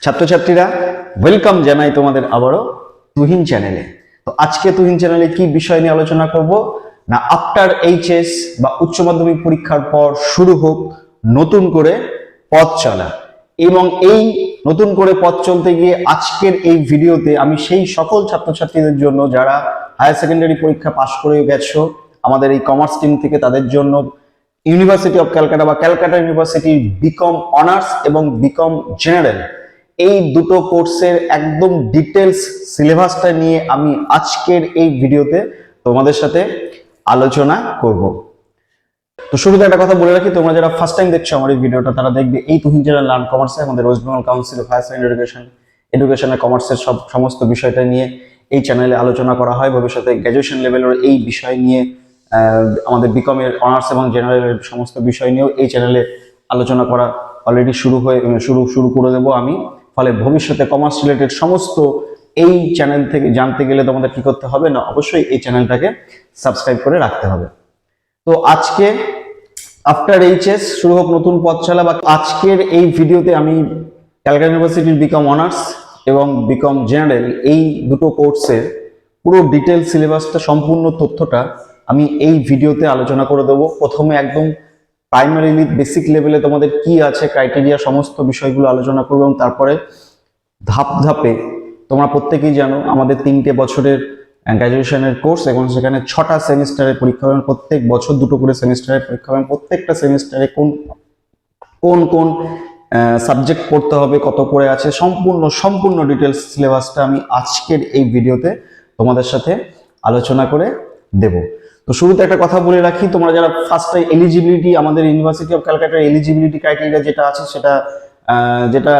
ছাত্রছাত্রীরা ওয়েলকাম জানাই তোমাদের আবারও তুহিন চ্যানেলে। তো আজকে তুহিন চ্যানেলে কি বিষয় নিয়ে আলোচনা করব না, আফটার এইচএস বা উচ্চ মাধ্যমিক পরীক্ষার পর শুরু হোক নতুন করে পথ চলা। এবং এই নতুন করে পথ চলতে গিয়ে আজকের এই ভিডিওতে আমি সেই সকল ছাত্রছাত্রীদের জন্য যারা হায়ার সেকেন্ডারি পরীক্ষা পাশ করে গেছো আমাদের এই কমার্স টিম থেকে, তাদের জন্য ইউনিভার্সিটি অফ ক্যালকাটা বা ক্যালকাটা ইউনিভার্সিটি বিকম অনার্স এবং বিকম জেনারেল এই দুটো কোর্সের একদম ডিটেলস সিলেবাসটা নিয়ে আমি আজকের এই ভিডিওতে তোমাদের সাথে আলোচনা করব। তো শুরুতে একটা কথা বলে রাখি, তোমরা যারা ফার্স্ট টাইম দেখছো আমার এই ভিডিওটা তারা দেখবে এই তুহিন চ্যানেল লার্ন কমার্সে আমাদের West Bengal council of higher secondary এডুকেশনের কমার্সের সমস্ত বিষয়টা নিয়ে এই চ্যানেলে আলোচনা করা হয়। ভবিষ্যতে গ্র্যাজুয়েশন লেভেলের এই বিষয় নিয়ে আমাদের বিকমের অনার্স এবং জেনারেলের সমস্ত বিষয় নিয়েও এই চ্যানেলে আলোচনা করা অলরেডি শুরু করে দেবো আমি। ফলে ভবিষ্যতে কমার্স রিলেটেড সমস্ত এই চ্যানেল থেকে জানতে গেলে তোমাদের কি করতে হবে না, অবশ্যই এই চ্যানেলটাকে সাবস্ক্রাইব করে রাখতে হবে। তো আজকে আফটার এইচএস শুরু হোক নতুন পথ চলা বা আজকের এই ভিডিওতে আমি ক্যালকাটা ইউনিভার্সিটির বিকম অনার্স এবং বিকম জেনারেল এই দুটো কোর্সের পুরো ডিটেল সিলেবাসটা সম্পূর্ণ তথ্যটা আমি এই ভিডিওতে আলোচনা করে দেবো। প্রথমে একদম প্রাইমারিলি বেসিক লেভেলে তোমাদের কি আছে ক্রাইটেরিয়া সমস্ত বিষয়গুলো আলোচনা করবো এবং তারপরে ধাপ ধাপে তোমরা প্রত্যেকেই জানো আমাদের 3টে বছরের গ্র্যাজুয়েশনের কোর্স এবং সেখানে 6টা সেমিস্টারের পরীক্ষা হবে, প্রত্যেক বছর 2টো করে সেমিস্টারের পরীক্ষা হবে। প্রত্যেকটা সেমিস্টারে কোন কোন সাবজেক্ট পড়তে হবে, কত করে আছে, সম্পূর্ণ ডিটেলস সিলেবাসটা আমি আজকের এই ভিডিওতে তোমাদের সাথে আলোচনা করে দেব। তো শুরুতে একটা কথা বলে রাখি, তোমরা যারা ফার্স্ট এলিজিবিলিটি আমাদের ইউনিভার্সিটি অফ ক্যালকাটার এলিজিবিলিটি ক্রাইটেরিয়া যেটা আছে যেটা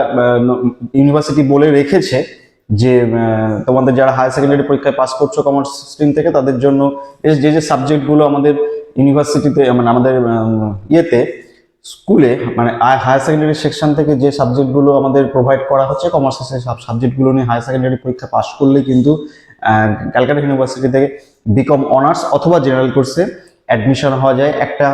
ইউনিভার্সিটি বলে রেখেছে যে তোমাদের যারা হায়ার সেকেন্ডারি পরীক্ষায় পাস করছো কমার্স স্ট্রিম থেকে তাদের জন্য যে সাবজেক্টগুলো আমাদের ইউনিভার্সিটিতে মানে আমাদের স্কুলে মানে হায়ার সেকেন্ডারি সেকশন থেকে যে সাবজেক্টগুলো আমাদের প্রোভাইড করা হচ্ছে কমার্সের সেই সাবজেক্টগুলো নিয়ে হায়ার সেকেন্ডারি পরীক্ষা পাস করলে কিন্তু ক্যালকাটা ইউনিভার্সিটি থেকে বিকম অনার্স অথবা জেনারেল কোর্সে অ্যাডমিশন হওয়া যায়। একটা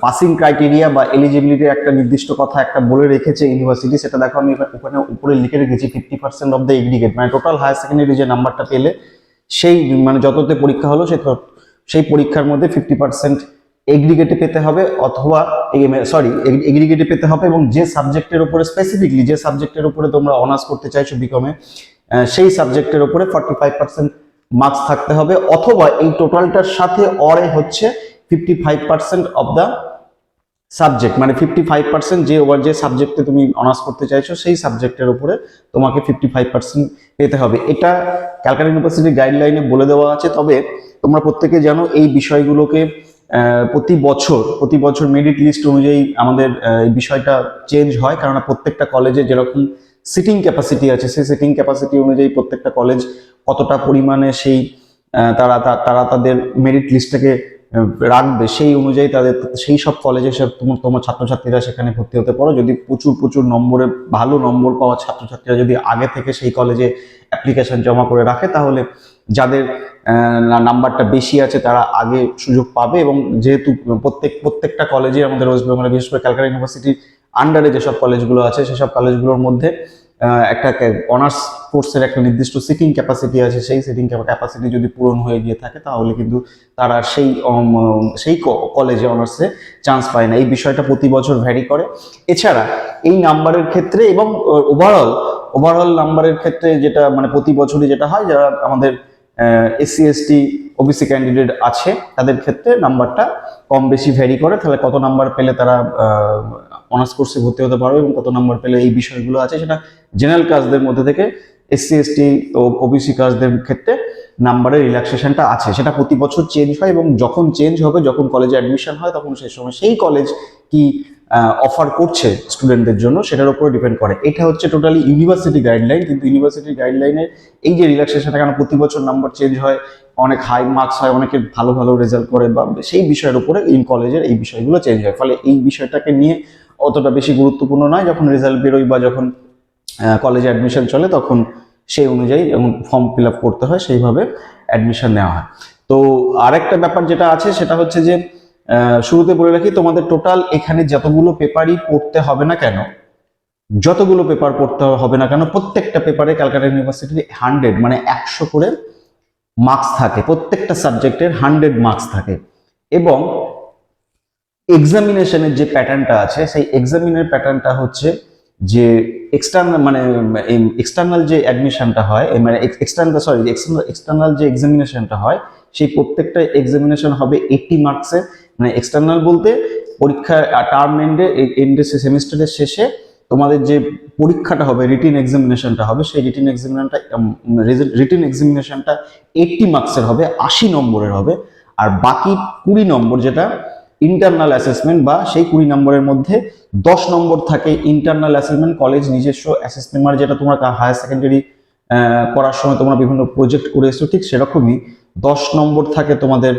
পাসিং ক্রাইটেরিয়া বা এলিজিবিলিটির একটা নির্দিষ্ট কথা একটা বলে রেখেছে ইউনিভার্সিটি, সেটা দেখো আমি ওখানে উপরে লিখে রেখেছি 50% অফ দ্য এগ্রিগেট, মানে টোটাল হায়ার সেকেন্ডারি যে নাম্বারটা পেলে সেই মানে যততে পরীক্ষা হলো সেই পরীক্ষার মধ্যে 50% এগ্রিগেটে পেতে হবে অথবা এগ্রিগেটে পেতে হবে এবং যে সাবজেক্টের উপরে স্পেসিফিকলি যে সাবজেক্টের উপরে তোমরা অনার্স করতে চাইছো বিকমে সেই সাবজেক্টের উপরে 45% মার্কস থাকতে হবে অথবা এই টোটালটার সাথে অরে হচ্ছে 55% অফ দ্য সাবজেক্ট, মানে 55% যে সাবজেক্টে তুমি অনার্স করতে চাইছো সেই সাবজেক্টের উপরে তোমাকে 55% পেতে হবে। এটা ক্যালকাটা ইউনিভার্সিটির গাইডলাইনে বলে দেওয়া আছে। তবে তোমরা প্রত্যেকে জানো এই বিষয়গুলোকে প্রতি বছর মেরিট লিস্ট অনুযায়ী আমাদের এই বিষয়টা চেঞ্জ হয়, কারণ প্রত্যেকটা কলেজে যেরকম সিটিং ক্যাপাসিটি আছে সেই সিটিং ক্যাপাসিটি অনুযায়ী প্রত্যেকটা কলেজ কতটা পরিমাণে সেই তারা তাদের মেরিট লিস্টটাকে রাখবে সেই অনুযায়ী তাদের সেই সব কলেজে তোমার ছাত্রছাত্রীরা সেখানে ভর্তি হতে পারো। যদি প্রচুর নম্বরে ভালো নম্বর পাওয়া ছাত্রছাত্রীরা যদি আগে থেকে সেই কলেজে অ্যাপ্লিকেশন জমা করে রাখে তাহলে যাদের নাম্বারটা বেশি আছে তারা আগে সুযোগ পাবে। এবং যেহেতু প্রত্যেকটা কলেজে আমাদের ওয়েস্ট বেঙ্গলে বিশেষ করে ক্যালকাটা ইউনিভার্সিটির আন্ডারে যেসব কলেজগুলো আছে সেসব কলেজগুলোর মধ্যে একটা অনার্স কোর্সের একটা নির্দিষ্ট সিটিং ক্যাপাসিটি আছে, সেই সিটিং ক্যাপাসিটি যদি পূরণ হয়ে গিয়ে থাকে তাহলে কিন্তু তারা সেই কলেজে অনার্সে চান্স পায় না। এই বিষয়টা প্রতি বছর ভ্যারি করে। এছাড়া এই নাম্বারের ক্ষেত্রে এবং ওভারঅল নাম্বারের ক্ষেত্রে যেটা মানে প্রতি বছরই যেটা হয়, যারা আমাদের এসসি এসটি ওবিসি ক্যান্ডিডেট আছে তাদের ক্ষেত্রে নাম্বারটা কম বেশি ভ্যারি করে। তাহলে কত নাম্বার পেলে তারা অনার্স কোর্সে ভর্তি হতে পারবে এবং কত নাম্বার পেলে এই বিষয়গুলো আছে সেটা জেনারেল কাস্টদের মধ্যে থেকে এসসি এসটি ও ওবিসি কাস্টদের ক্ষেত্রে নাম্বারের রিল্যাক্সেশনটা আছে, সেটা প্রতি বছর চেঞ্জ হয় এবং যখন চেঞ্জ হবে যখন কলেজে অ্যাডমিশন হয় তখন সেই সময় সেই কলেজ কি অফার করছে স্টুডেন্টদের জন্য সেটার উপরে ডিপেন্ড করে। এটা হচ্ছে টোটালি ইউনিভার্সিটি গাইডলাইন। কিন্তু ইউনিভার্সিটি গাইডলাইনের এই যে রিল্যাক্সেশনটা, কারণ প্রতি বছর নাম্বার চেঞ্জ হয়, অনেক হাই মার্কস হয়, অনেকে ভালো রেজাল্ট করে বা সেই বিষয়ের উপরে কলেজের এই বিষয়গুলো চেঞ্জ হয়। ফলে এই বিষয়টাকে নিয়ে অতটা বেশি গুরুত্বপূর্ণ নয়। যখন রেজাল্ট বেরোয় বা যখন কলেজে অ্যাডমিশন চলে তখন সেই অনুযায়ী এবং ফর্ম ফিল আপ করতে হয়, সেইভাবে অ্যাডমিশন নেওয়া হয়। তো আরেকটা ব্যাপার যেটা আছে সেটা হচ্ছে যে শুরুতে বলে রাখি, তোমাদের টোটাল এখানে যতগুলো পেপারই পড়তে হবে না কেন, যতগুলো পেপার পড়তে হবে না কেন, প্রত্যেকটা পেপারে ক্যালকাটা ইউনিভার্সিটির 100 মানে 100 করে মার্কস থাকে, প্রত্যেকটা সাবজেক্টের 100 মার্কস থাকে। এবং এক্সামিনেশনের যে প্যাটার্নটা আছে, সেই এক্সামিনের প্যাটার্নটা হচ্ছে যে এক্সটার্নাল মানে এক্সটার্নাল যে অ্যাডমিশনটা হয়, মানে এক্সটার্নাল যে এক্সামিনেশনটা হয়, সেই প্রত্যেকটা এক্সামিনেশন হবে 80 মার্কসের। মানে এক্সটার্নাল বলতে পরীক্ষা টার্ম এন্ডে সেমিস্টারের শেষে তোমাদের যে পরীক্ষাটা হবে, রিটিন এক্সামিনেশনটা হবে, সেই রিটিন এক্সামিনেশনটা 80 মার্কসের হবে, 80 নম্বরের হবে। আর বাকি 20 নম্বর যেটা ইন্টারনাল অ্যাসেসমেন্ট, বা সেই 20 নম্বরের মধ্যে 10 নম্বর থাকে ইন্টারনাল অ্যাসেসমেন্ট, কলেজ নিজস্ব অ্যাসেসমেন্ট, মানে যেটা তোমরা হায়ার সেকেন্ডারি করার সময় তোমরা বিভিন্ন প্রজেক্ট করে এসছো, ঠিক সেরকমই 10 নম্বর থাকে তোমাদের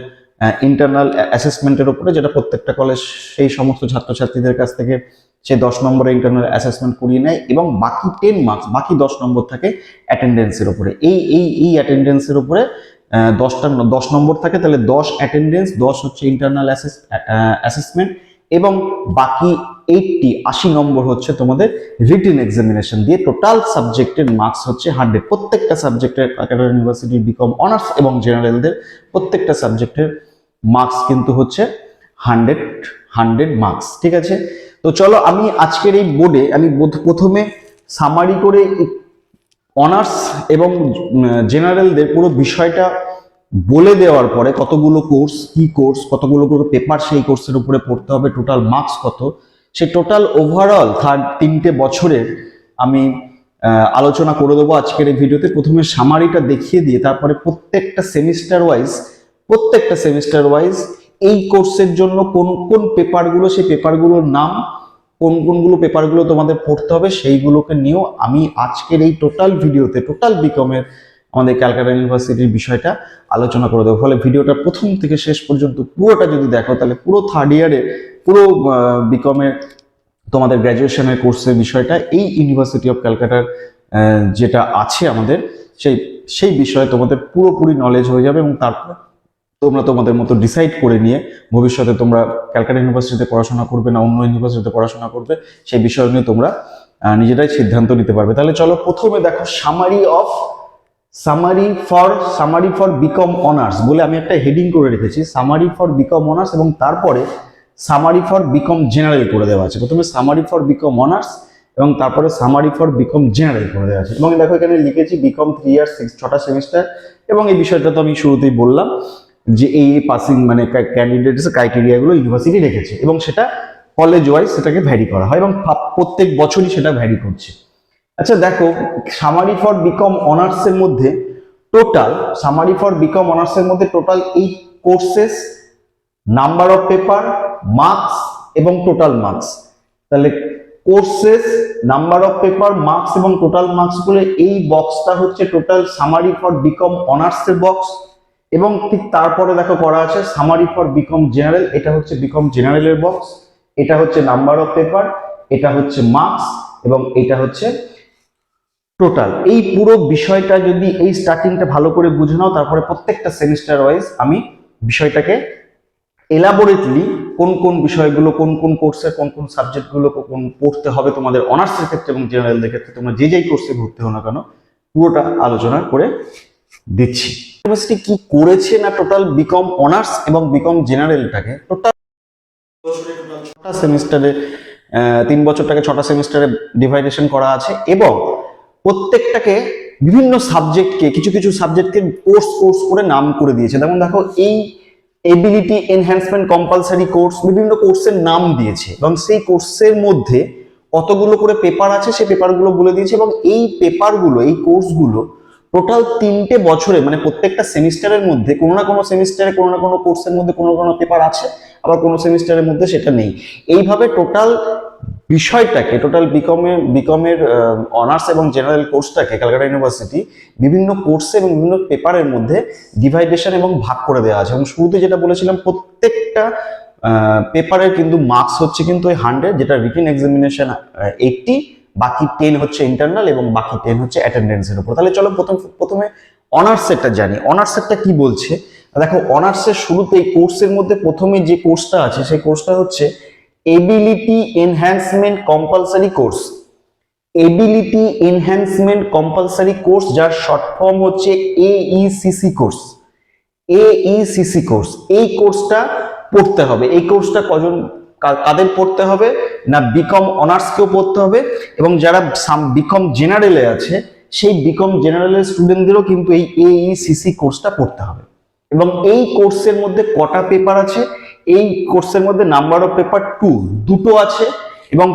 ইন্টারনাল অ্যাসেসমেন্টের উপরে, যেটা প্রত্যেকটা কলেজ সেই সমস্ত ছাত্রছাত্রীদের কাছ থেকে সে 10 নম্বরের ইন্টারনাল অ্যাসেসমেন্ট করিয়ে নেয়। এবং বাকি 10 মার্কস, বাকি 10 নম্বর থাকে অ্যাটেন্ডেন্সের উপরে। এই অ্যাটেন্ডেন্সের উপরে 10 নম্বর থাকে, তাহলে 10 অ্যাটেন্ডেন্স, 10 হচ্ছে ইন্টারনাল অ্যাসেসমেন্ট, এবং বাকি 80 নম্বর হচ্ছে তোমাদের রিটেন এক্সামিনেশন দিয়ে। টোটাল সাবজেক্টের মার্কস হচ্ছে 100। প্রত্যেকটা সাবজেক্টের ক্যালকাটা ইউনিভার্সিটি বিকম অনার্স এবং জেনারেলদের প্রত্যেকটা সাবজেক্টের মার্কস কিন্তু হচ্ছে 100 মার্কস, ঠিক আছে। তো চলো আমি আজকের এই বোর্ডে আমি প্রথমে সামারি করে অনার্স এবং জেনারেলদের পুরো বিষয়টা বলে দেওয়ার পরে, কতগুলো কোর্স, কি কোর্স, কতগুলো করে পেপার সেই কোর্সের উপরে পড়তে হবে, টোটাল মার্কস কত, সে টোটাল ওভারঅল 3টে বছরের আমি আলোচনা করে দেবো আজকের এই ভিডিওতে। প্রথমে সামারিটা দেখিয়ে দিয়ে তারপরে প্রত্যেকটা সেমিস্টার ওয়াইজ এই কোর্সের জন্য কোন কোন পেপারগুলো, সেই পেপারগুলোর নাম, কোনগুলো পেপারগুলো তোমাদের পড়তে হবে, সেইগুলোকে নিয়েও আমি আজকের এই টোটাল ভিডিওতে টোটাল বিকমের আমাদের ক্যালকাটা ইউনিভার্সিটির বিষয়টা আলোচনা করে দেবো। ফলে ভিডিওটা প্রথম থেকে শেষ পর্যন্ত পুরোটা যদি দেখো, তাহলে পুরো থার্ড ইয়ারে পুরো বিকমের তোমাদের গ্র্যাজুয়েশনের কোর্সের বিষয়টা এই ইউনিভার্সিটি অফ ক্যালকাটার যেটা আছে আমাদের, সেই বিষয়ে তোমাদের পুরোপুরি নলেজ হয়ে যাবে। এবং তারপর তোমরা তোমাদের মতো ডিসাইড করে নিয়ে ভবিষ্যতে তোমরা ক্যালকাটা ইউনিভার্সিটিতে পড়াশোনা করবে না অন্য ইউনিভার্সিটিতে পড়াশোনা করবে, সেই বিষয় নিয়ে তোমরা নিজেরাই সিদ্ধান্ত নিতে পারবে। তাহলে চলো প্রথমে দেখো সামারি ফর বিকম অনার্স বলে আমি একটা হেডিং করে রেখেছি, সামারি ফর বিকম অনার্স, এবং তারপরে সামারি ফর বিকম জেনারেল করে দেওয়া আছে। প্রথমে সামারি ফর বিকম অনার্স এবং তারপরে সামারি ফর বিকম জেনারেল করে দেওয়া আছে। এবং দেখো এখানে লিখেছি বিকম 3 ইয়ার্স 6টা সেমিস্টার। এবং এই বিষয়টা তো আমি শুরুতেই বললাম যে এই পাসিং মানে ক্যান্ডিডেটস ক্রাইটেরিয়াগুলো ইউনিভার্সিটি রেখেছে, এবং সেটা কলেজ ওয়াইজ সেটাকে ভ্যারি করা হয়, এবং প্রত্যেক বছরই সেটা ভ্যারি করছে। আচ্ছা দেখো, সামারি ফর বিকম অনার্সের মধ্যে টোটাল এই courses, number of paper, marks এবং টোটাল মার্কস। তাহলে courses, number of paper, marks এবং টোটাল মার্কস বলে এই বক্সটা হচ্ছে টোটাল সামারি ফর বিকম অনার্সের বক্স। এবং ঠিক তারপরে দেখো করা আছে সামারি ফর বিকম জেনারেল, এটা হচ্ছে বিকম জেনারেলের বক্স, এটা হচ্ছে নাম্বার অফ পেপার, এটা হচ্ছে মার্কস এবং এটা হচ্ছে টোটাল। এই পুরো বিষয়টা যদি এই স্টার্টিংটা ভালো করে বুঝে নাও, তারপরে প্রত্যেকটা সেমিস্টার ওয়াইজ আমি বিষয়টাকে এলাবোরেটলি কোন কোন বিষয়গুলো, কোন কোন কোর্সের কোন কোন সাবজেক্টগুলো কোন পড়তে হবে তোমাদের অনার্সের ক্ষেত্রে এবং জেনারেলদের ক্ষেত্রে, তোমরা যেই কোর্সে ভর্তি হও না কেন, পুরোটা আলোচনা করে দিচ্ছি। ইউনিভার্সিটি কি করেছে না, টোটাল বিকম অনার্স এবং বিকম জেনারেলটাকে টোটাল 6টা সেমিস্টারে, 3 বছরটাকে 6টা সেমিস্টারে ডিভাইডেশন করা আছে। এবং প্রত্যেকটাকে বিভিন্ন সাবজেক্টকে, কিছু কিছু সাবজেক্টকে কোর্স করে নাম করে দিয়েছে। যেমন দেখো এই এবিলিটি এনহ্যান্সমেন্ট কম্পালসারি কোর্স, বিভিন্ন কোর্সের নাম দিয়েছে, এবং সেই কোর্সের মধ্যে কতগুলো করে পেপার আছে সেই পেপারগুলো বলে দিয়েছে। এবং এই পেপারগুলো, এই কোর্সগুলো টোটাল 3টে বছরে, মানে প্রত্যেকটা সেমিস্টারের মধ্যে কোনো না কোনো সেমিস্টারে কোনো না কোনো কোর্সের মধ্যে কোনো কোনো পেপার আছে, আবার কোনো সেমিস্টারের মধ্যে সেটা নেই। এইভাবে টোটাল বিষয়টাকে, টোটাল বিকমের অনার্স এবং জেনারেল কোর্সটাকে ক্যালকাটা ইউনিভার্সিটি বিভিন্ন কোর্সে এবং বিভিন্ন পেপারের মধ্যে ডিভাইডেশন এবং ভাগ করে দেওয়া আছে। এবং শুরুতে যেটা বলেছিলাম, প্রত্যেকটা পেপারের কিন্তু মার্কস হচ্ছে কিন্তু 100, যেটা রিটেন এক্সামিনেশন 80 বাকি 10 হচ্ছে ইন্টারনাল এবং বাকি 10 হচ্ছে অ্যাটেন্ডেন্সের উপর। তাহলে চলো প্রথমে অনার্স সেটটা জানি। অনার্স সেটটা কি বলছে দেখো, অনার্সের শুরুতে এই কোর্সের মধ্যে প্রথমে যে কোর্সটা আছে সেই কোর্সটা হচ্ছে ability enhancement compulsory course. Ability enhancement compulsory course, যার শর্ট ফর্ম হচ্ছে এইসিসি কোর্স। এইসিসি কোর্স, এই কোর্সটা পড়তে হবে। এই কোর্সটা কাদের পড়তে হবে না, বিকম অনার্স কেও পড়তে হবে এবং যারা বিকম জেনারেলে আছে সেই বিকম জেনারেলের স্টুডেন্টদেরও কিন্তু এই এইসিসি কোর্সটা পড়তে হবে। এবং এই কোর্সের মধ্যে কটা পেপার আছে, এই কোর্সের মধ্যে নাম্বার অফ পেপার 2 দুটো আছে এবং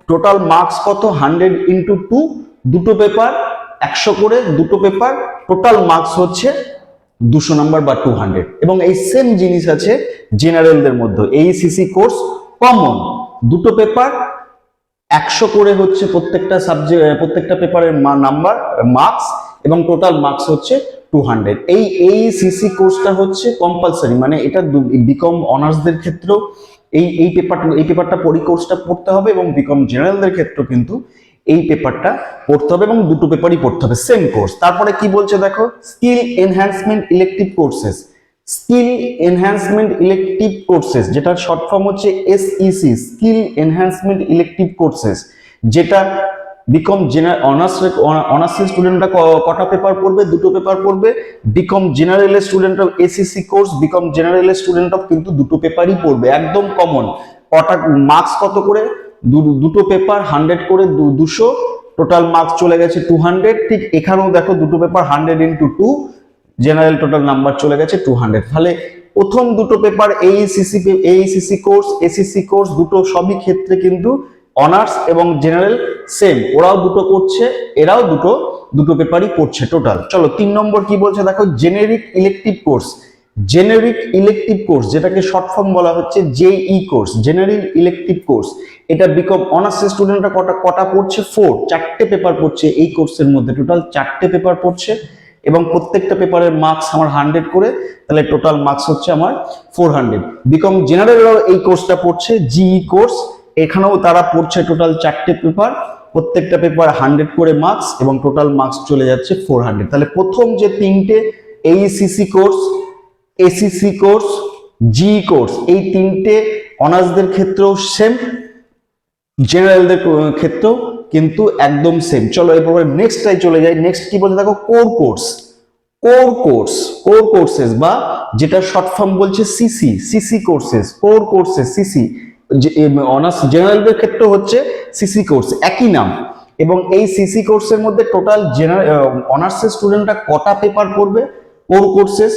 টোটাল মার্কস কত 100 ইন্টু 2, দুটো পেপার 100 করে, দুটো পেপার টোটাল মার্কস হচ্ছে 200 নাম্বার বা 200। এবং এই সেম জিনিস আছে জেনারেলদের মধ্যে। এইসিসি কোর্স কমন, দুটো পেপার 100 করে হচ্ছে প্রত্যেকটা সাবজেক্ট, প্রত্যেকটা পেপারের নাম্বার মার্কস এবং টোটাল মার্কস হচ্ছে 200। এই এইসিসি কোর্সটা হচ্ছে কম্পালসারি, মানে এটা বিকম অনার্সদের ক্ষেত্রেও এই পেপারটা কোর্সটা পড়তে হবে এবং বিকম জেনারেলদের ক্ষেত্রেও কিন্তু এই পেপারটা পড়তে হবে এবং দুটো পেপারই পড়তে হবে, সেম কোর্স। তারপরে কি বলছে দেখো, skill enhancement elective courses. Skill enhancement elective courses, যেটার শর্ট ফর্ম হচ্ছে SEC, skill enhancement elective courses, যেটা বিকম অনার্সের স্টুডেন্টরা কটা পেপার পড়বে, দুটো পেপার পড়বে। বিকম জেনারেলের স্টুডেন্টরা এসইসি কোর্স, বিকম জেনারেলের স্টুডেন্টরা কিন্তু দুটো পেপারই পড়বে, একদম কমন। কটা মার্কস কত করে, দুটো পেপার 100 করে 200, টোটাল মার্কস চলে গেছে 200। ঠিক এখানেও দেখো দুটো paper 100 into 2, general total number চলে গেছে 200। তাহলে প্রথম দুটো paper AECC course, SEC course দুটো সবই ক্ষেত্রে কিন্তু অনার্স এবং জেনারেল সেম, ওরাও দুটো করছে, এরাও দুটো পেপারই পড়ছে টোটাল। চলো 3 নম্বর কি বলছে দেখো, generic elective course. Generic elective course, যেটাকে শর্ট ফর্ম বলা হচ্ছে জেই কোর্স, জেনারেল ইলেকটিভ কোর্স। এটা বিকম অনার্সের স্টুডেন্টরা কটা পড়ছে, 4, 4টে পেপার পড়ছে এই কোর্সের মধ্যে, টোটাল 4টে পেপার পড়ছে এবং প্রত্যেকটা পেপারের মার্কস আমার 100 করে, তাহলে টোটাল মার্কস হচ্ছে আমার 400। বিকম জেনারেলরাও এই কোর্সটা পড়ছে, জিই কোর্স, এখানেও তারা পড়ছে টোটাল 4টে পেপার, প্রত্যেকটা পেপার 100 করে মার্কস এবং টোটাল মার্কস চলে যাচ্ছে 400। তাহলে প্রথম যে 3টে AECC course, SEC course, GE course, এই 3টে অনার্সদের ক্ষেত্রেও সেম, জেনারেলদের ক্ষেত্রেও কিন্তু একদম সেম। চলো এরপরে নেক্সটটাই চলে যাই। নেক্সট কি বলছে দেখো, কোর কোর্স। কোর কোর্সেস বা যেটা শর্ট ফর্ম বলছে CC courses, core courses CC. Honours জেনারেলদের ক্ষেত্রে হচ্ছে সিসি কোর্স, একই নাম। এবং এই সিসি কোর্সের মধ্যে টোটাল অনার্সের স্টুডেন্টরা কটা পেপার পড়বে, কোর কোর্সেস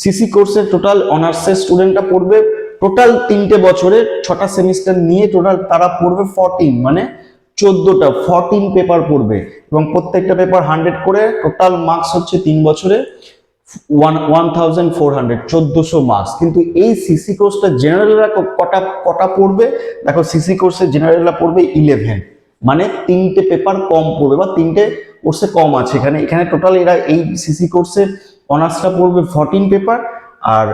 সিসি কোর্সের টোটাল অনার্সের স্টুডেন্টরা পড়বে টোটাল 3টে বছরে 6টা সেমিস্টার নিয়ে টোটাল তারা পড়বে 14, মানে 14টা 14 পেপার পড়বে এবং প্রত্যেকটা পেপার 100 করে, টোটাল মার্কস হচ্ছে 3 বছরে 1400, 1400 মার্কস। কিন্তু এই সিসি কোর্সটা জেনারেলরা কটা পড়বে দেখো, সিসি কোর্সে জেনারেলরা পড়বে 11, মানে 3টে পেপার কম পড়বে বা 3টে কোর্সে কম আছে এখানে টোটাল এরা এই সিসি কোর্সের অনার্সটা পড়বে 14 পেপার আর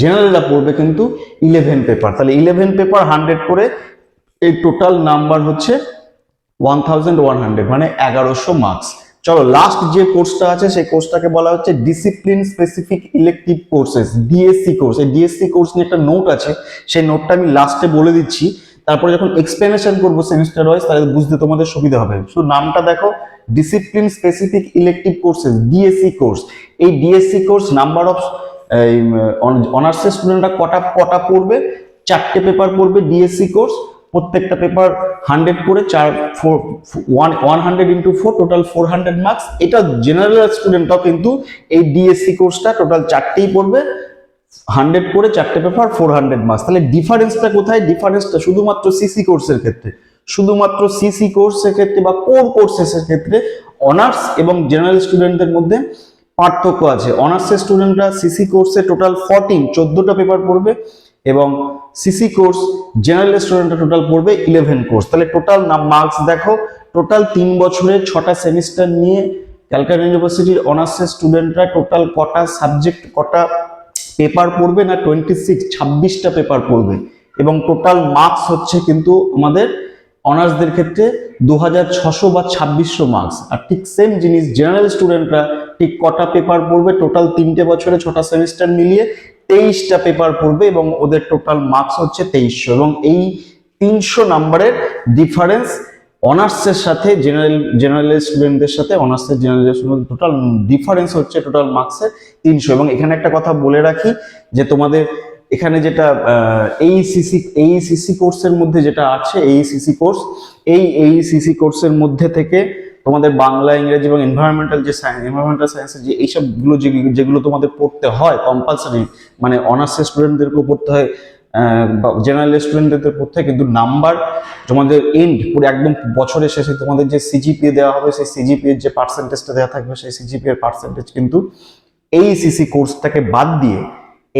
জেনারেলরা পড়বে কিন্তু 11 পেপার। তাহলে 11 পেপার 100 করে, এই টোটাল নাম্বার হচ্ছে 1100, মানে 1100 মার্কস। চলো লাস্ট যে কোর্সটা আছে সেই কোর্সটাকে বলা হচ্ছে discipline specific elective courses, DSC course. এই ডিএসসি কোর্স নিয়ে একটা নোট আছে, সেই নোটটা আমি লাস্টে বলে দিচ্ছি, তারপরে যখন এক্সপ্লেনেশন করবো সেমিস্টার ওয়াইজ তাহলে বুঝতে তোমাদের সুবিধা হবে। শুধু নামটা দেখো, discipline specific elective courses, DSC course. এই ডিএসসি কোর্স নাম্বার অফ অনার্সের স্টুডেন্টরা কটা পড়বে, 4টে পেপার পড়বে ডিএসসি কোর্স, প্রত্যেকটা পেপার 100 করে, 100 ইন্টু 4, টোটাল 400 মার্কস। এটা জেনারেল স্টুডেন্টরাও কিন্তু এই ডিএসসি কোর্সটা টোটাল 4টেই পড়বে, 100 করে, 4টে পেপার 400 মার্কস। তাহলে ডিফারেন্সটা কোথায়, ডিফারেন্সটা শুধুমাত্র সিসি কোর্সের ক্ষেত্রে, শুধুমাত্র সিসি কোর্সের ক্ষেত্রে বা কোর কোর্সেসের ক্ষেত্রে অনার্স এবং জেনারেল স্টুডেন্টদের মধ্যে পার্থক্য আছে। অনার্সের স্টুডেন্টরা সিসি কোর্সে টোটাল 14টা পেপার পড়বে এবং সিসি কোর্স জেনারেল স্টুডেন্টরা টোটাল পড়বে 11 কোর্স। তাহলে টোটাল মার্কস দেখো, টোটাল 3 বছরে 6টা সেমিস্টার নিয়ে ক্যালকাটা ইউনিভার্সিটির অনার্সের স্টুডেন্টরা টোটাল কটা সাবজেক্ট, কটা পেপার পড়বে না 26টা পেপার পড়বে এবং টোটাল মার্কস হচ্ছে কিন্তু আমাদের অনার্সদের ক্ষেত্রে 2600 বা 2600 মার্কস। আর ঠিক সেম জিনিস জেনারেল স্টুডেন্টরা ঠিক কটা পেপার পড়বে, টোটাল 3টে বছরে 6টা সেমিস্টার মিলিয়ে 23টা পেপার পড়বে এবং ওদের টোটাল মার্কস হচ্ছে 2300। এবং এই 300 নাম্বারের ডিফারেন্স অনার্সের সাথে জেনারেল স্টুডেন্টদের সাথে অনার্সের জেনারেল স্টুডেন্ট টোটাল ডিফারেন্স হচ্ছে টোটাল মার্কসের 300। এবং এখানে একটা কথা বলে রাখি যে তোমাদের এখানে যেটা এইসিসি কোর্সের মধ্যে যেটা আছে, এইসিসি কোর্সের মধ্যে থেকে তোমাদের বাংলা, ইংরেজি এবং এনভায়রনমেন্টাল সায়েন্সের যে এইসবগুলো যেগুলো তোমাদের পড়তে হয় কম্পালসারি, মানে অনার্সের স্টুডেন্টদেরকেও পড়তে হয়, জেনারেল স্টুডেন্টদের পড়তে হয়, কিন্তু নাম্বার তোমাদের এন্ড পুরো একদম বছরের শেষে তোমাদের যে সিজিপিএ দেওয়া হবে, সেই সিজিপিএর যে পার্সেন্টেজটা দেওয়া থাকবে, সেই সিজিপিএর পার্সেন্টেজ কিন্তু এইসিসি কোর্সটাকে বাদ দিয়ে,